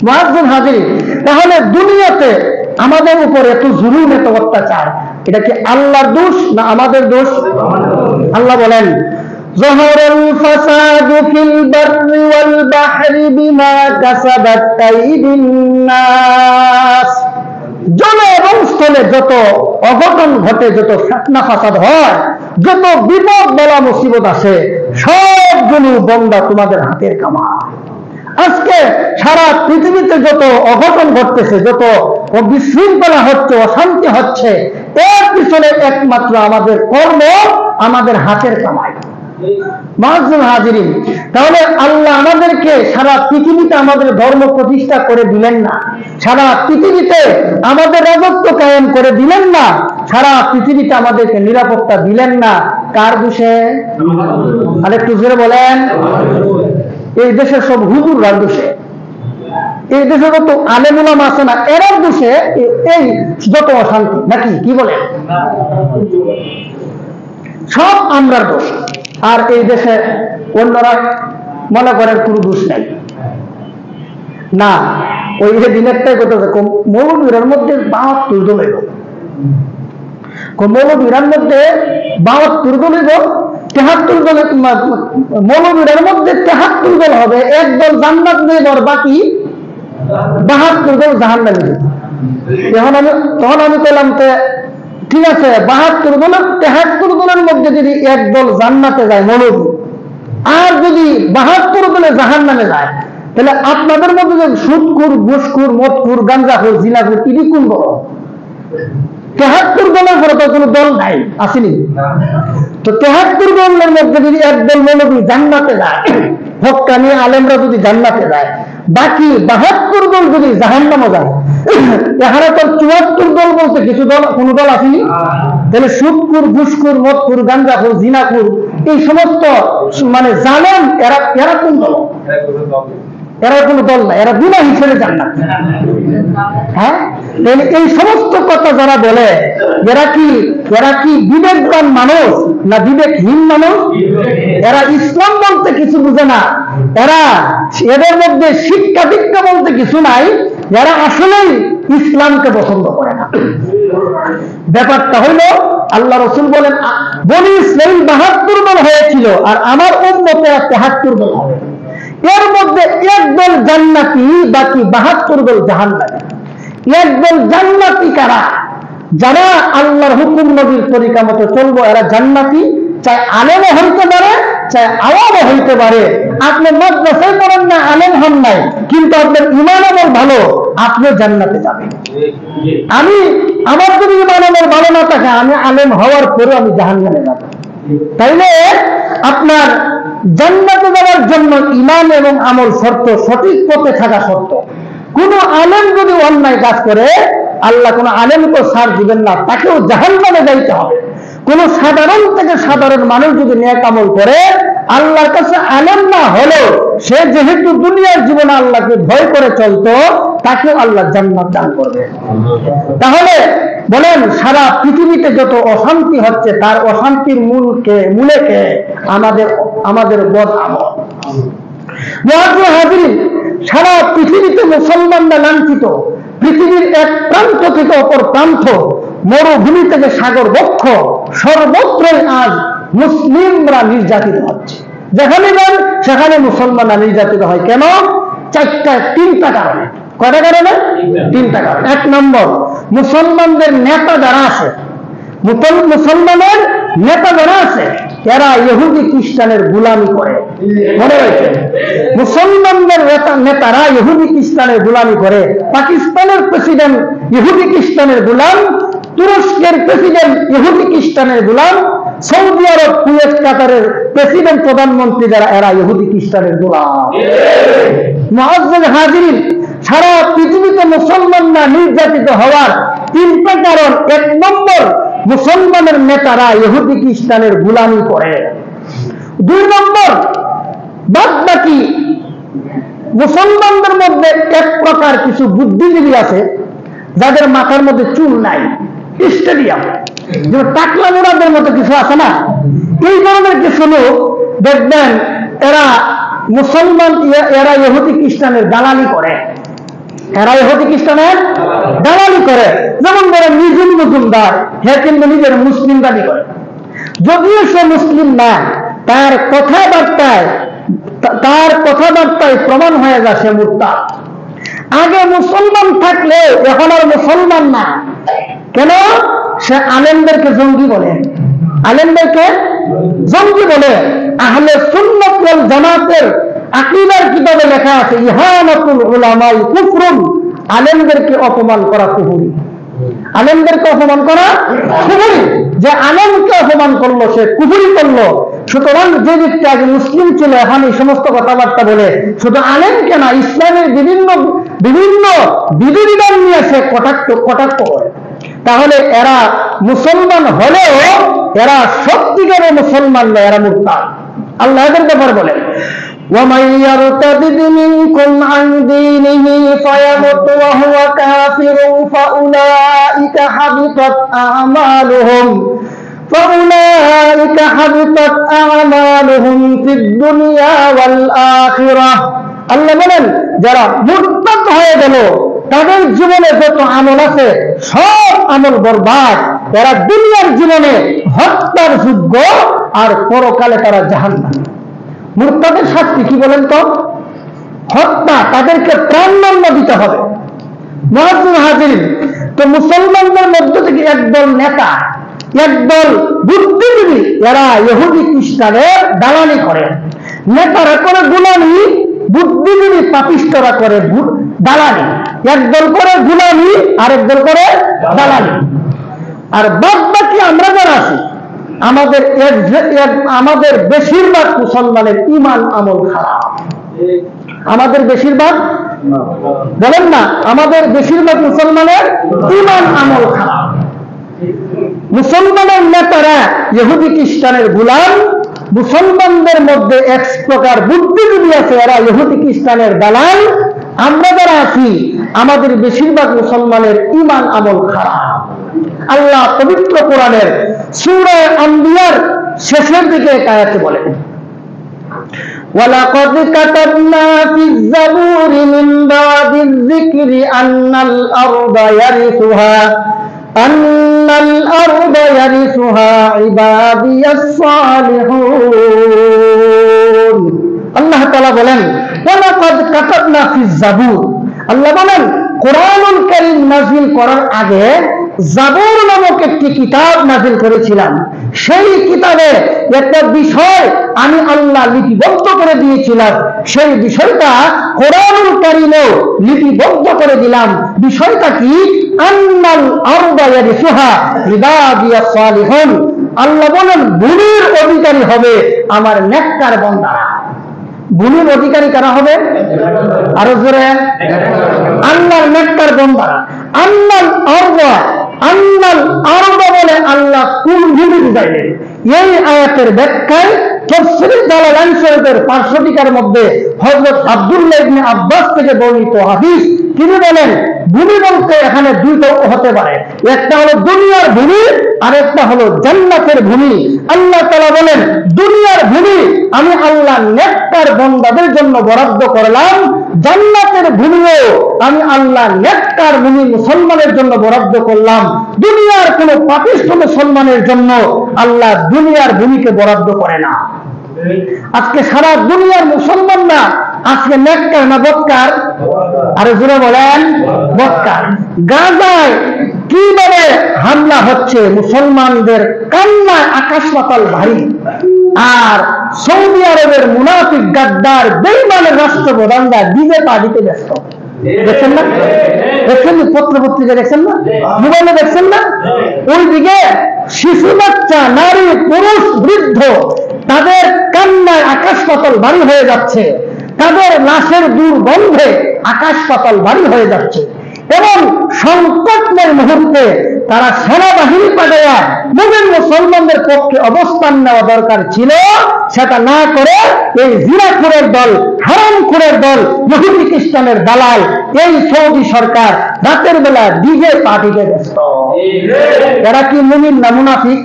মুআজ্জিন হাজির, তাহলে দুনিয়াতে আমাদের উপর এত জুলুম, এত অত্যাচার, এটা কি আল্লাহর দোষ না আমাদের দোষ? আল্লাহ বলেন যাহারাল ফাসাদু ফিল বাররি ওয়াল বাহরি বিমা কাসাবাত আইদিন নাস, জলে এবং স্থলে যত অঘটন ঘটে, যত ফিতনা ফাসাদ হয়, যত বিপদ বলা মুসিবত আসে, সবগুলো বন্দা তোমাদের হাতের কামাই। আজকে সারা পৃথিবীতে যত অঘটন ঘটতেছে, যত বিশৃঙ্খলা হচ্ছে, অশান্তি হচ্ছে, এর পিছনে একমাত্র আমাদের কর্ম, আমাদের হাতের কামাই। মাআযুল হাজিরিন, তাহলে আল্লাহ আমাদেরকে সারা পৃথিবীতে আমাদের ধর্ম প্রতিষ্ঠা করে দিলেন না, সারা পৃথিবীতে আমাদের রাজত্ব কায়েম করে দিলেন না, সারা পৃথিবীতে আমাদেরকে নিরাপত্তা দিলেন না, কার দোষে? আরেকটু জোরে বলেন। এই দেশের সব হুজুররার দোষে, এই দেশে যত আলেম উলামা আছে না, এরার দোষে এই যত অশান্তি, নাকি কি বলেন? সব আমরার দোষ। আর এই দেশে অন্যরা মনে করেন কোনো দোষ নাই। না, ওই দিন একটাই কথা, মৌলবীরার মধ্যে ৭২ দল হইব, মৌলবীরার মধ্যে ৭২ দল হইব, ৭৩ দলের মৌলবীরার মধ্যে ৭৩ দল হবে, এক দল জান্নাত নিয়ে যাওয়ার, বাকি ৭২ দল জাহান্নামে যাবে। তখন আমি বললাম, ঠিক আছে, ৭২ দলের ৭৩ দলের মধ্যে যদি এক দল জান্নাতে যায় মৌলবী, আর যদি ৭২ দলে জাহান্নামে যায়, তাহলে আপনাদের মধ্যে যে সুদখোর, ঘুষখোর, মদখোর, গাঁজাখোর, জিনাখোর, ইডি কোন বড়? ৭৩ দলের পরে তো কোনো দল নাই, আসেনি। তো ৭৩ দলের মধ্যে যদি একদল মৌলবী জান্নাতে যায়, হক্কানি আলেমরা যদি জান্নাতে যায়, বাকি ৭২ দল যদি জাহান্নামে যায়, এখানে তো ৭৪ দল বলতে কিছু দল, কোন দল আসেনি। তাহলে সুদখোর, ঘুষখোর, মদখোর, গাঁজাখোর, জিনাখোর, এই সমস্ত মানে জালেম, এরা কোন দল? এরা কোনো দল না, এরা বিনা হিসেবে জান্নাত। হ্যাঁ, এই সমস্ত কথা যারা বলে, এরা কি বিবেকবান মানুষ না বিবেকহীন মানুষ? এরা ইসলাম বলতে কিছু বুঝে না, এদের মধ্যে শিক্ষা দীক্ষা বলতে কিছু নাই, যারা আসলেই ইসলামকে পছন্দ করে না। ব্যাপারটা হইল, আল্লাহ রাসূল বলেন, বনী ইসরাঈল ৭২ দল হয়েছিল, আর আমার উম্মতে ৭৩ দল হবে। এর মধ্যে একদল জান্নাতি, বাকি ৭২ দল জাহান্নামী। একদল জান্নাতি কারা? যারা আল্লাহর হুকুম নবীর তরিকা মতো চলবো, এরা জান্নাতি। চাই আলেমও হইতে পারে, চাই আওয়ামও হইতে পারে। আপনি মাদ্রাসায় পড়েন না, আলেম হন নাই, কিন্তু আপনার ঈমান আমল ভালো, আপনিও জান্নাতে যাবেন। আমার যদি ঈমান আমল ভালো না থাকে, আমি আলেম হওয়ার পরেও আমি জাহান্নামে যাব। তাইলে আপনার জান্নাতে যাওয়ার জন্য ঈমান এবং আমল শর্ত, সঠিক পথে থাকা শর্ত। কোন আলেম যদি অন্যায় কাজ করে, আল্লাহ কোন আলেমকে ছাড় দিবেন না, তাকেও জাহান্নামে যাইতে হবে। কোন সাধারণ থেকে সাধারণ মানুষ যদি নেক আমল করে, আল্লাহর কাছে আলেম না হলেও সে যেহেতু দুনিয়ার জীবনে আল্লাহকে ভয় করে চলতো, তাকেও আল্লাহ জান্নাত দান করবে। তাহলে বলেন, সারা পৃথিবীতে যত অশান্তি হচ্ছে, তার অশান্তির মূলে কে? আমাদের বদ আমল। সারা পৃথিবীতে মুসলমানরা লাঞ্ছিত। পৃথিবীর এক প্রান্ত থেকে অপর প্রান্ত, মরুভূমি থেকে সাগর বক্ষ, সর্বত্রই আজ মুসলিমরা নির্যাতিত হচ্ছে। যেখানে যান সেখানে মুসলমানরা নির্যাতিত হয়। কেন? তিনটা কারণে। কয়টা কারণে? তিনটা কারণ। এক নম্বর, মুসলমানদের নেতা যারা আছে, মুসলমানের নেতা যারা আছে, এরা ইহুদি খ্রিস্টানের গোলামি করে। মনে রাখবেন, মুসলমানদের নেতারা ইহুদি খ্রিস্টানের গোলামি করে। পাকিস্তানের প্রেসিডেন্ট ইহুদি খ্রিস্টানের গোলাম, তুরস্কের প্রেসিডেন্ট ইহুদি খ্রিস্টানের গোলাম, সৌদি আরব, কুয়েত, কাতারের প্রেসিডেন্ট, প্রধানমন্ত্রী যারা, এরা ইহুদি খ্রিস্টানের গোলাম। মুআজ্জাজ হাজিরিন, সারা পৃথিবীতে মুসলমানরা নির্যাতিত হওয়ার তিনটা কারণ। এক নম্বর, মুসলমানের নেতারা ইহুদি খ্রিস্টানের গোলামি করে। দুই নম্বর, বাদ বাকি মুসলমানদের মধ্যে এক প্রকার কিছু বুদ্ধিজীবী আছে, যাদের মাথার মধ্যে চুল নাই, স্টেডিয়াম, টাকলা মোড়াদের মতো কিছু আছে না, এই ধরনের কিছু লোক দেখবেন, এরা এরা ইহুদি খ্রিস্টানের দালালি করে। এরা ইহুদি খ্রিস্টানের দালালি করে। যেমন ধরেন নিজুম মজুমদার, হে কিন্তু নিজের মুসলিম দাবি করে, যদিও সে মুসলিম না, তার কথাবার্তায় প্রমাণ হয়ে যায় সে মুরতাদ। আগে মুসলমান থাকলে এখন আর মুসলমান না। কেন? সে আলেমদেরকে জঙ্গি বলে। আলেমদেরকে জঙ্গি বলে। আহলে সুন্নাত ওয়াল জামাতের আকীদার কিতাবে লেখা আছে, ইহানাতুল উলামাই কুফরুন, আলেমদেরকে অপমান করা কুফরি। আলেমদেরকে অপমান করা কুফরি। যে আলেমকে অপমান করলো, সে কুফরি করলো। সুতরাং যে ব্যক্তি আগে মুসলিম ছিল এখন এই সমস্ত কথাবার্তা বলে, শুধু আলেম কেন, ইসলামের বিভিন্ন বিভিন্ন বিধিবিধান নিয়ে সে কটাক্ষ করে, তাহলে এরা মুসলমান হলেও এরা সত্যিকারের মুসলমান নয়, এরা মুরতাদ। আল্লাহ এদের ব্যাপার বলেন, وَمَن يَرْتَدِدْ مِنكُمْ عَنْ دِينِهِ فَيَمُتْ وَهُوَ كَافِرٌ فَأُولَئِكَ حَبِطَتْ أَعْمَالُهُمْ فِي الدُّنْيَا وَالْآخِرَةِ। আল্লাহ বলেন যারা মুরতাদ হয়ে গেল তাদের জীবনে যত আমল আছে সব আমল বরবাদ, এরা দুনিয়ার জীবনে হত্যার যোগ্য আর পরকালে তারা জাহান্নামী। মুরতাদের শাস্তি কি বলেন তো? হত্যা, তাদেরকে প্রাণদণ্ড দিতে হবে। মুআজ্জিন হাজিরিন, তো মুসলমানদের মধ্য থেকে একদল নেতা, একদল বুদ্ধিজীবী, এরা ইহুদি খ্রিস্টানের দালালি করে। নেতারা করে গোলামি, বুদ্ধিজীবী পাপিষ্টরা করে দালালি। একদল করে গোলামি আর একদল করে দালালি। আর বাদ বাকি আমরা যারা আছি, আমাদের বেশিরভাগ মুসলমানের ঈমান আমল খারাপ। আমাদের বেশিরভাগ, বলেন না, আমাদের বেশিরভাগ মুসলমানের ঈমান আমল খারাপ। মুসলমানের নেতারা ইহুদি খ্রিস্টানের গোলাম, মুসলমানদের মধ্যে এক প্রকার বুদ্ধিজীবী আছে, এরা ইহুদি খ্রিস্টানের দালাল। আমরা যারা আছি আমাদের বেশিরভাগ মুসলমানের ঈমান আমল খারাপ। আল্লাহ পবিত্র কোরআনের সূরা আম্বিয়ার শেষের দিকে এক আয়াতে বলেন, وَلَقَدْ كَتَبْنَا فِي الزَّبُورِ مِنْ بَعْدِ الذِّكْرِ أَنَّ الْأَرْضَ يَرِثُهَا عِبَادِيَ الصَّالِحُونَ। আল্লাহ তাআলা বলেন وَلَقَدْ كَتَبْنَا فِي الزَّبُورِ, আল্লাহ বলেন কোরআনুল কারীম নাযিল করার আগে জাবুর নামক একটি কিতাব নাযিল করেছিলাম। সেই কিতাবে একটা বিষয় আমি আল্লাহ লিপিবদ্ধ করে দিয়েছিলাম, সেই বিষয়টা কোরআনুল কারীমেও লিপিবদ্ধ করে দিলাম। বিষয়টা কি? আন্নাল আরদা ইয়ারিসুহা ইবাদিয়াস সালিহুন। আল্লাহ বলেন ভূমির অধিকারী হবে আমার নেককার বান্দারা। ভূমির অধিকারী কারা হবে? আরো জোরে, আল্লাহর নেককার বান্দারা। আন্নাল আরদা বলে আল্লাহ কোন ভূমি বুঝাইলেন? এই আয়াতের ব্যাখ্যায় তাফসীর জালালাইন শরীফের পার্শ্বটিকার মধ্যে হযরত আব্দুল্লাহ ইবনে আব্বাস থেকে বর্ণিত হাদিস, তিনি বলেন ভূমি বলতে এখানে দুইটা হতে পারে, একটা হলো দুনিয়ার ভূমি আর একটা হলো জান্নাতের ভূমি। আল্লাহ তাআলা বলেন দুনিয়ার ভূমি আমি আল্লাহ নেককার বান্দাদের জন্য বরাদ্দ করলাম, জান্নাতের ভূমিও আমি আল্লাহ নেককার ভূমি মুসলমানের জন্য বরাদ্দ করলাম। দুনিয়ার কোন পাপিষ্ঠ মুসলমানের জন্য আল্লাহ দুনিয়ার ভূমিকে বরাদ্দ করে না। আজকে সারা দুনিয়ার মুসলমানরা আজকে নেককার না বদকার? আরে জোরে বলেন, বদকার। গাজায় কিভাবে হামলা হচ্ছে, মুসলমানদের কান্নায় আকাশ পাতাল ভারী। আর সৌদি আরবের মুনাফিক গাদ্দার বেঈমানের রাষ্ট্রপ্রধানরা ডিজে পা দিতে ব্যস্ত। দেখছেন না? দেখছেন পত্র পত্রিকা দেখছেন না? মোবাইলে দেখছেন না? ওইদিকে শিশু বাচ্চা, নারী, পুরুষ, বৃদ্ধ তাদের কান্নায় আকাশ পাতাল ভারী হয়ে যাচ্ছে, তাদের লাশের দুর্গন্ধে আকাশ পাতাল ভারী হয়ে যাচ্ছে। এবং সংকটের মুহূর্তে তারা সেনাবাহিনী পাঠাইয়া মুমিন মুসলমানদের পক্ষে অবস্থান নেওয়া দরকার ছিল, সেটা না করে এই জিনাখোরের দল, হারামখোরের দল, ইহুদি খ্রিস্টানের দালাল এই সৌদি সরকার রাতের বেলা ডিজে পার্টিতে ব্যস্ত। এরা কি মুমিন না মুনাফিক?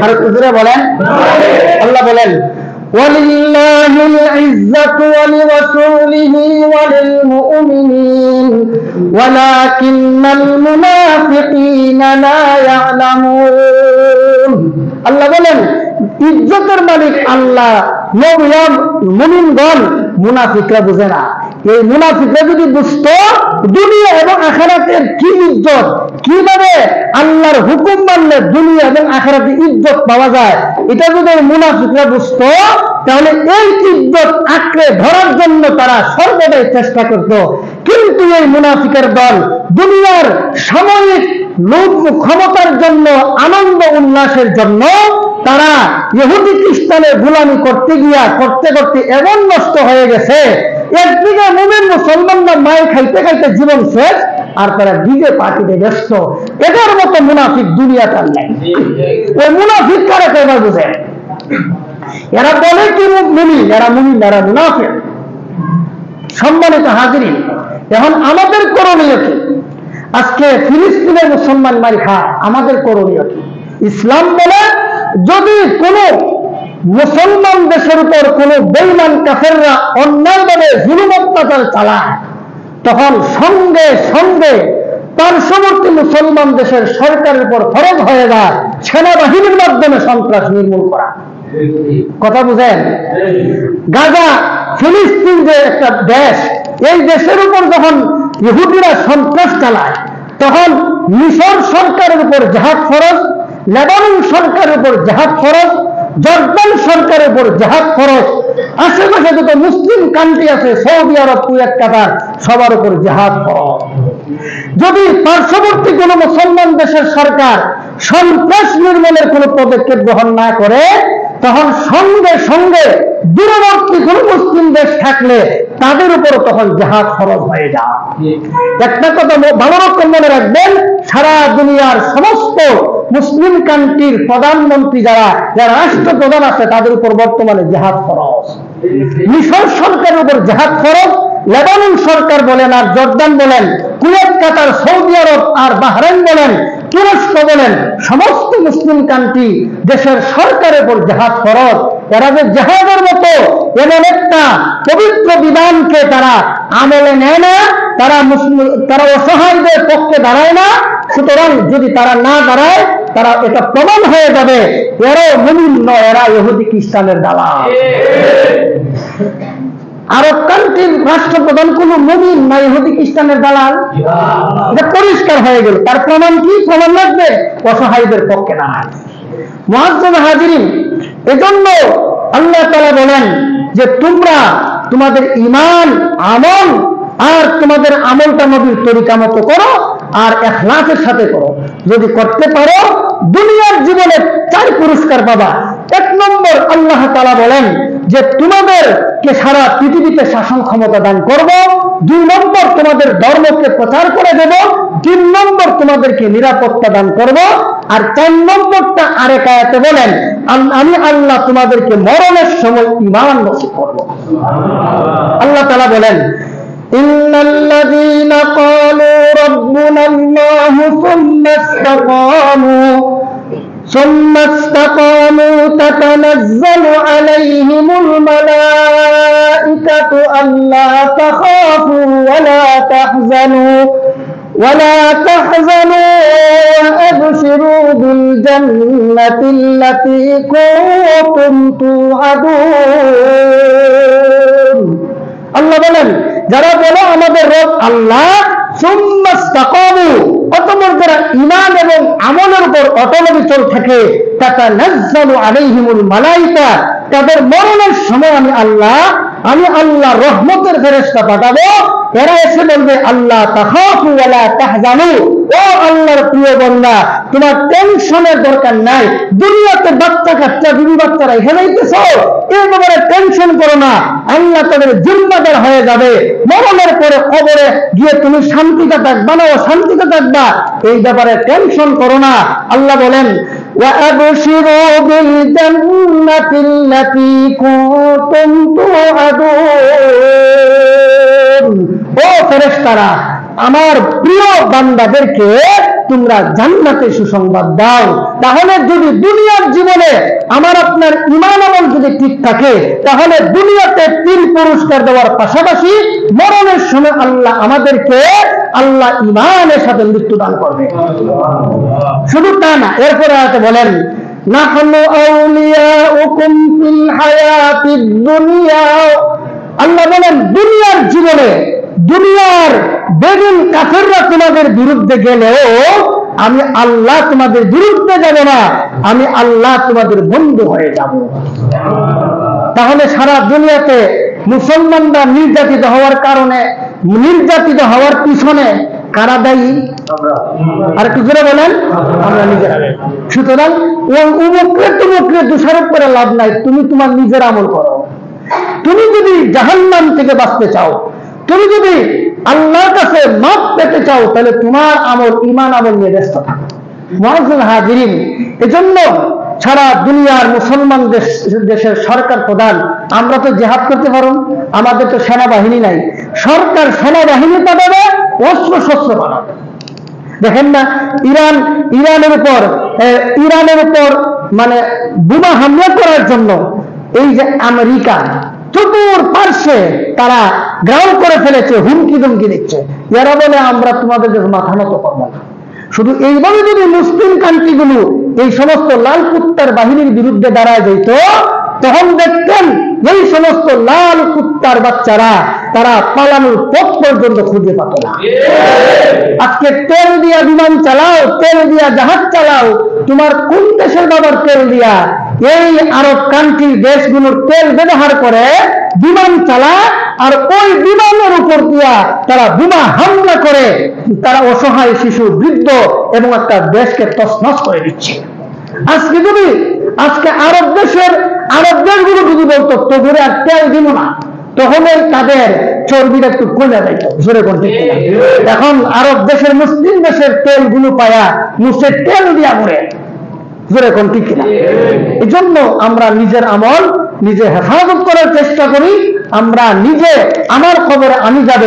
আর জোরে বলেন। আল্লাহ বলেন وَلِلَّهِ الْعِزَّةُ وَلِرَسُولِهِ وَلِلْمُؤْمِنِينَ وَلَكِنَّ الْمُنَافِقِينَ لَا يَعْلَمُونَ। আল্লাহ বলেন ইজ্জতের মালিক আল্লাহ, মুমিনগণ, মুনাফিকরা বুঝে না। এই মুনাফিকরা যদি বুঝতো দুনিয়া এবং আখিরাতের কি ইজ্জত, কিভাবে আল্লাহর হুকুম মানলে দুনিয়া এবং আখিরাতে ইজ্জত পাওয়া যায়, এটা যদি মুনাফিকরা বুঝতো তাহলে এই ইজ্জত আঁকড়ে ধরার জন্য তারা সর্বদাই চেষ্টা করত। কিন্তু এই মুনাফিকের দল দুনিয়ার সাময়িক লোভ ক্ষমতার জন্য, আনন্দ উল্লাসের জন্য তারা ইহুদি খ্রিস্টানের গোলামি করতে গিয়া করতে করতে এমন নষ্ট হয়ে গেছে, একদিকে মুমিন মুসলমানরা মায় খাইতে খাইতে জীবন শেষ, আর তারা ডিজে পার্টিতে ব্যস্ত। এদের মতো মুনাফিক দুনিয়াতে নাই। ওই মুনাফিক কারা কয়বার বুঝে? এরা বলে কি মুমিন, এরা মুমিন, এরা মুনাফিক। সম্মানিত হাজিরিন, এখন আমাদের করণীয় কি? আজকে ফিলিস্তিনের মুসলমান মারি খায়, আমাদের করণীয় কি? ইসলাম বলে যদি কোন মুসলমান দেশের উপর কোন বেঈমান কাফেররা অন্যায়ভাবে জুলুম অত্যাচার চালায়, তখন সঙ্গে সঙ্গে পার্শ্ববর্তী মুসলমান দেশের সরকারের উপর ফরজ হয়ে যায় সেনাবাহিনীর মাধ্যমে সন্ত্রাস নির্মূল করা। কথা বুঝেন? গাজা ফিলিস্তিন যে একটা দেশ, এই দেশের উপর যখন ইহুদিরা সন্ত্রাস চালায়, তখন মিশর সরকারের উপর জিহাদ ফরজ, লেবানন সরকারের উপর জিহাদ ফরজ, জর্দান সরকারের উপর জিহাদ ফরজ, আশেপাশে যত মুসলিম কান্ট্রি আছে, সৌদি আরব, কুয়েত, কাতার, সবার উপর জিহাদ ফরজ। যদি পার্শ্ববর্তী কোন মুসলমান দেশের সরকার সন্ত্রাস নির্মূলের কোন পদক্ষেপ গ্রহণ না করে, তখন সঙ্গে সঙ্গে দূরবর্তী কোন মুসলিম দেশ থাকলে তাদের উপর তখন জিহাদ ফরজ হয়ে যায়। একটা কথা ভালো রকম মনে রাখবেন, সারা দুনিয়ার সমস্ত মুসলিম কান্ট্রির প্রধানমন্ত্রী যারা রাষ্ট্রপ্রধান আছে, তাদের উপর বর্তমানে জিহাদ ফরজ। মিশর সরকারের উপর জিহাদ ফরজ, লেবানন সরকার বলেন আর জর্দান বলেন, কুয়েত, কাতার, সৌদি আরব আর বাহরাইন বলেন, তুরস্ক বলেন, সমস্ত মুসলিম কান্ট্রি দেশের সরকারের উপর জিহাদ ফরজ। এরা যে জিহাদের মতো এমন একটা পবিত্র বিধানকে তারা আমলে নেয় না, তারা অসহায়দের পক্ষে দাঁড়ায় না। সুতরাং যদি তারা না দাঁড়ায়, তারা এটা প্রমাণ হয়ে যাবে এরাও মুমিন নয়, এরা ইহুদি খ্রিস্টানের দালাল। আরব কান্ট্রির রাষ্ট্রপ্রধান কোন মুমিন না ইহুদি খ্রিস্টানের দালাল? এটা পরিষ্কার হয়ে গেল। তার প্রমাণ কি? প্রমাণ লাগবে অসহায়দের পক্ষে দাঁড়ায়। মুআজ্জাজ হাজিরিন, এজন্য আল্লাহ তাআলা বলেন যে তোমরা তোমাদের ঈমান, আমল আর তোমাদের আমলটা নবীর তরিকা মতো করো আর ইখলাসের সাথে করো। যদি করতে পারো দুনিয়ার জীবনে 4 পুরস্কার পাবা। 1 নম্বর, আল্লাহ তাআলা বলেন যে তোমাদেরকে সারা পৃথিবীতে শাসন ক্ষমতা দান করব। 2 নম্বর, তোমাদের ধর্মকে প্রচার করে দেব। 3 নম্বর, তোমাদেরকে নিরাপত্তা দান করব। আর 4 নম্বরটা আরেক আয়াতে বলেন, আমি আল্লাহ তোমাদেরকে মরণের সময় ঈমান নসিব করব। আল্লাহ তাআলা বলেন, ইন্নাল্লাযীনা ক্বালু রাব্বুনাল্লাহু সুম্মা ইসতাকামু তাতানাজ্জালু আলাইহিমুল মালাঈকাতু আল্লা তাখাফু ولا تحزنوا وأبشروا بالجنة التي كنتم توعدون। আল্লাহ বলেন, যারা বলে আমাদের রব আল্লাহ, সুম্মা ইসতাকামু, অতঃপর যারা ঈমান এবং আমলের উপর অটল অবিচল থাকে, তাতানাজ্জালু আলাইহিমুল মালাঈকা, তাদের মরণের সময় আমি আল্লাহ রহমতের ফেরেশতা পাঠাবো। এরা এসে বলবে, আল্লাহ তাখাফু ওয়ালা তাহজানু, ও আল্লাহর প্রিয় বান্দা, তোমার টেনশনের দরকার নাই। দুনিয়াতে বাচ্চা কাচ্চা, বিবি বাচ্চারা এখানে আইতেছো, এই ব্যাপারে টেনশন করো না, আল্লাহ তাদের জিম্মাদার হয়ে যাবে। মরণের পরে কবরে গিয়ে তুমি শান্তিতে থাকবা না, শান্তিতে থাকবা, এই ব্যাপারে টেনশন করো না। আল্লাহ বলেন, وَأَبْشِرُوا بِالْجَنَّةِ الَّتِي كُنتُمْ تُوعَدُونَ। ও ফেরেশতারা, আমার প্রিয় বান্দাদেরকে তোমরা জান্নাতের সুসংবাদ দাও। তাহলে যদি দুনিয়ার জীবনে আমার আপনার ঈমান আমল যদি ঠিক থাকে, তাহলে দুনিয়াতে 3 পুরস্কার দেওয়ার পাশাপাশি মরণের সময় আল্লাহ আমাদেরকে ঈমানের সাথে মৃত্যু দান করবে। শুধু তা না, এরপরে আয়াতে বলেন, নাহনু আউলিয়াউকুম ফিল হায়াতিদ দুনিয়া আল্লাহ বলেন দুনিয়ার জীবনে দুনিয়ার বেগুন কাফেররা তোমাদের বিরুদ্ধে গেলেও আমি আল্লাহ তোমাদের বিরুদ্ধে যাব না, আমি আল্লাহ তোমাদের বন্ধু হয়ে যাব। তাহলে সারা দুনিয়াতে মুসলমানরা নির্যাতিত হওয়ার কারণে, নির্যাতিত হওয়ার পিছনে কারা দায়ী? আর একটু জোরে বলেন, আমরা নিজেরা। সুতরাং ওই উমুকরে তুমুকরে দোষারোপ করে লাভ নাই, তুমি তোমার নিজের আমল করো। তুমি যদি জাহান্নাম থেকে বাঁচতে চাও, তুমি যদি আল্লাহর কাছে মাপ পেতে চাও, তাহলে তোমার আমল ঈমান আমল নিয়ে ব্যস্ত থাকো। মুআজ্জিল হাজিরিন, এজন্য সারা দুনিয়ার মুসলমান দেশের সরকার প্রধান, আমরা তো জিহাদ করতে পারো, আমাদের তো সেনাবাহিনী নাই, সরকার সেনাবাহিনী পাঠাবে, অস্ত্র শস্ত্র পাঠাবে। দেখেন না ইরানের উপর মানে বোমা হামলা করার জন্য এই যে আমেরিকা চতুর পার্শ্বে তারা গ্রাউন্ড করে ফেলেছে, হুমকি ধমকি দিচ্ছে। এরা বলে আমরা তোমাদের মাথা নত করবো না। শুধু এইভাবে যদি মুসলিম কান্ট্রিগুলো এই সমস্ত লাল কুত্তার বাহিনীর বিরুদ্ধে দাঁড়ায় যেত, তখন দেখতেন এই সমস্ত লাল কুত্তার বাচ্চারা তারা পালানোর পথ পর্যন্ত খুঁজে পেত না। আজকে তেল দিয়া বিমান চালাও, তেল দিয়া জাহাজ চালাও, তোমার কোন দেশের বাবার তেল দিয়া এই আরব কান্ট্রির দেশগুলোর তেল ব্যবহার করে বিমান চালায়, আর ওই বিমানের উপর দিয়া তারা বোমা হামলা করে তারা অসহায় শিশু, বৃদ্ধ এবং একটা দেশকে তছনছ করে দিচ্ছে। আজকে আরব দেশগুলো যদি বলতো তোগুলো আর তেল দিল না, তখন তাদের চর্বিটা একটু কমে যাইত, জোরে করতে। এখন আরব দেশের মুসলিম দেশের তেলগুলো পায়া মুসের তেল দিয়া ঘুরে, জোরে কোন ঠিক কিনা? এই জন্য আমরা নিজের আমল নিজে হেফাজত করার চেষ্টা করি। আমরা নিজে, আমার খবরে আমি যাব,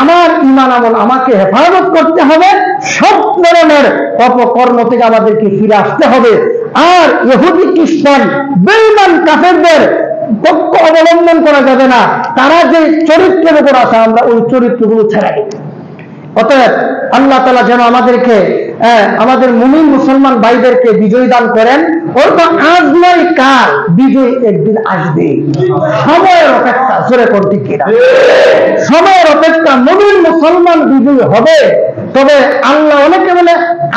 আমার ঈমান আমল আমাকে হেফাজত করতে হবে। সব ধরনের অপকর্ম থেকে আমাদেরকে ফিরে আসতে হবে। আর ইহুদি খ্রিস্টান বেঈমান কাফেরদের পক্ষ অবলম্বন করা যাবে না। তারা যে চরিত্রের উপর আছে, আমরা ওই চরিত্রগুলো ছেড়ে দিই। অতএব আল্লাহ তাআলা যেন আমাদেরকে, আমাদের মুমিন মুসলমান ভাইদেরকে বিজয় দান করেন। ওর তো আজ নয় কাল, বিজয় একদিন আসবে। সময়ের অপেক্ষা, জোরে কোন ঠিক কিনা? সময়ের অপেক্ষা, মুমিন মুসলমান বিজয় হবে। তবে আল্লাহ অনেকে বলে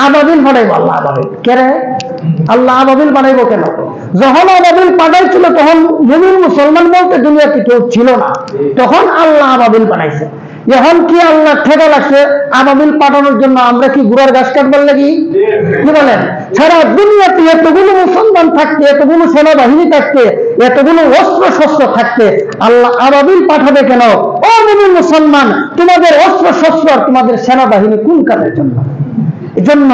আবাবিল বানাইবো, আল্লাহ আবাবিল কেরে? আল্লাহ আবাবিল বানাইবো কেন? যখন আবাবিল পাঠাইছিল তখন মুমিন মুসলমান বলতে দুনিয়াতে কেউ ছিল না, তখন আল্লাহ আবাবিল বানাইছে। এখন কি আল্লাহ ঠেকা লাগছে আবাবিল পাঠানোর জন্য? আমরা কি গুড়ার গাছ কাটবার লাগি? কি বলেন? সারা দুনিয়াতে এতগুলো মুসলমান থাকতে, এতগুলো সেনাবাহিনী থাকতে, এতগুলো অস্ত্র শস্ত্র থাকতে আল্লাহ আবাবিল পাঠাবে কেন? ও মুমিন মুসলমান, তোমাদের অস্ত্র শস্ত্র আর তোমাদের সেনাবাহিনী কোন কাজের জন্য? এজন্য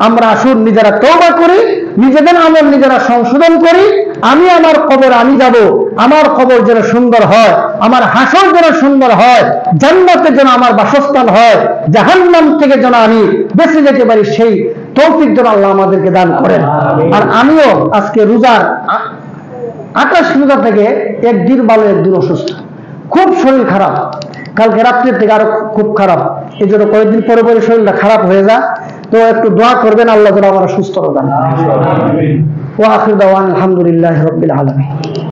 আমরা আসুন নিজেরা তওবা করি, নিজেদের আমল নিজেরা সংশোধন করি। আমি আমার কবর আমি যাব, আমার কবর যেন সুন্দর হয়, আমার হাসর যেন সুন্দর হয়, জান্নাতে যেন আমার বাসস্থান হয়, জাহান্নাম থেকে যেন আমি বেঁচে যেতে পারি, সেই তৌফিক যেন আল্লাহ আমাদেরকে দান করেন। আর আমিও আজকে রোজার 28 রোজা থেকে একদিন ভালো, একদিন অসুস্থ, খুব শরীর খারাপ, কালকে রাত্রের থেকে আরো খুব খারাপ। এই জন্য কয়েকদিন পরে পরে শরীরটা খারাপ হয়ে যায়। তো একটু দোয়া করবেন আল্লাহ যেন আমরা সুস্থ দান। ওয়া আখির দাওয়ানা আলহামদুলিল্লাহি রাব্বিল আলামিন।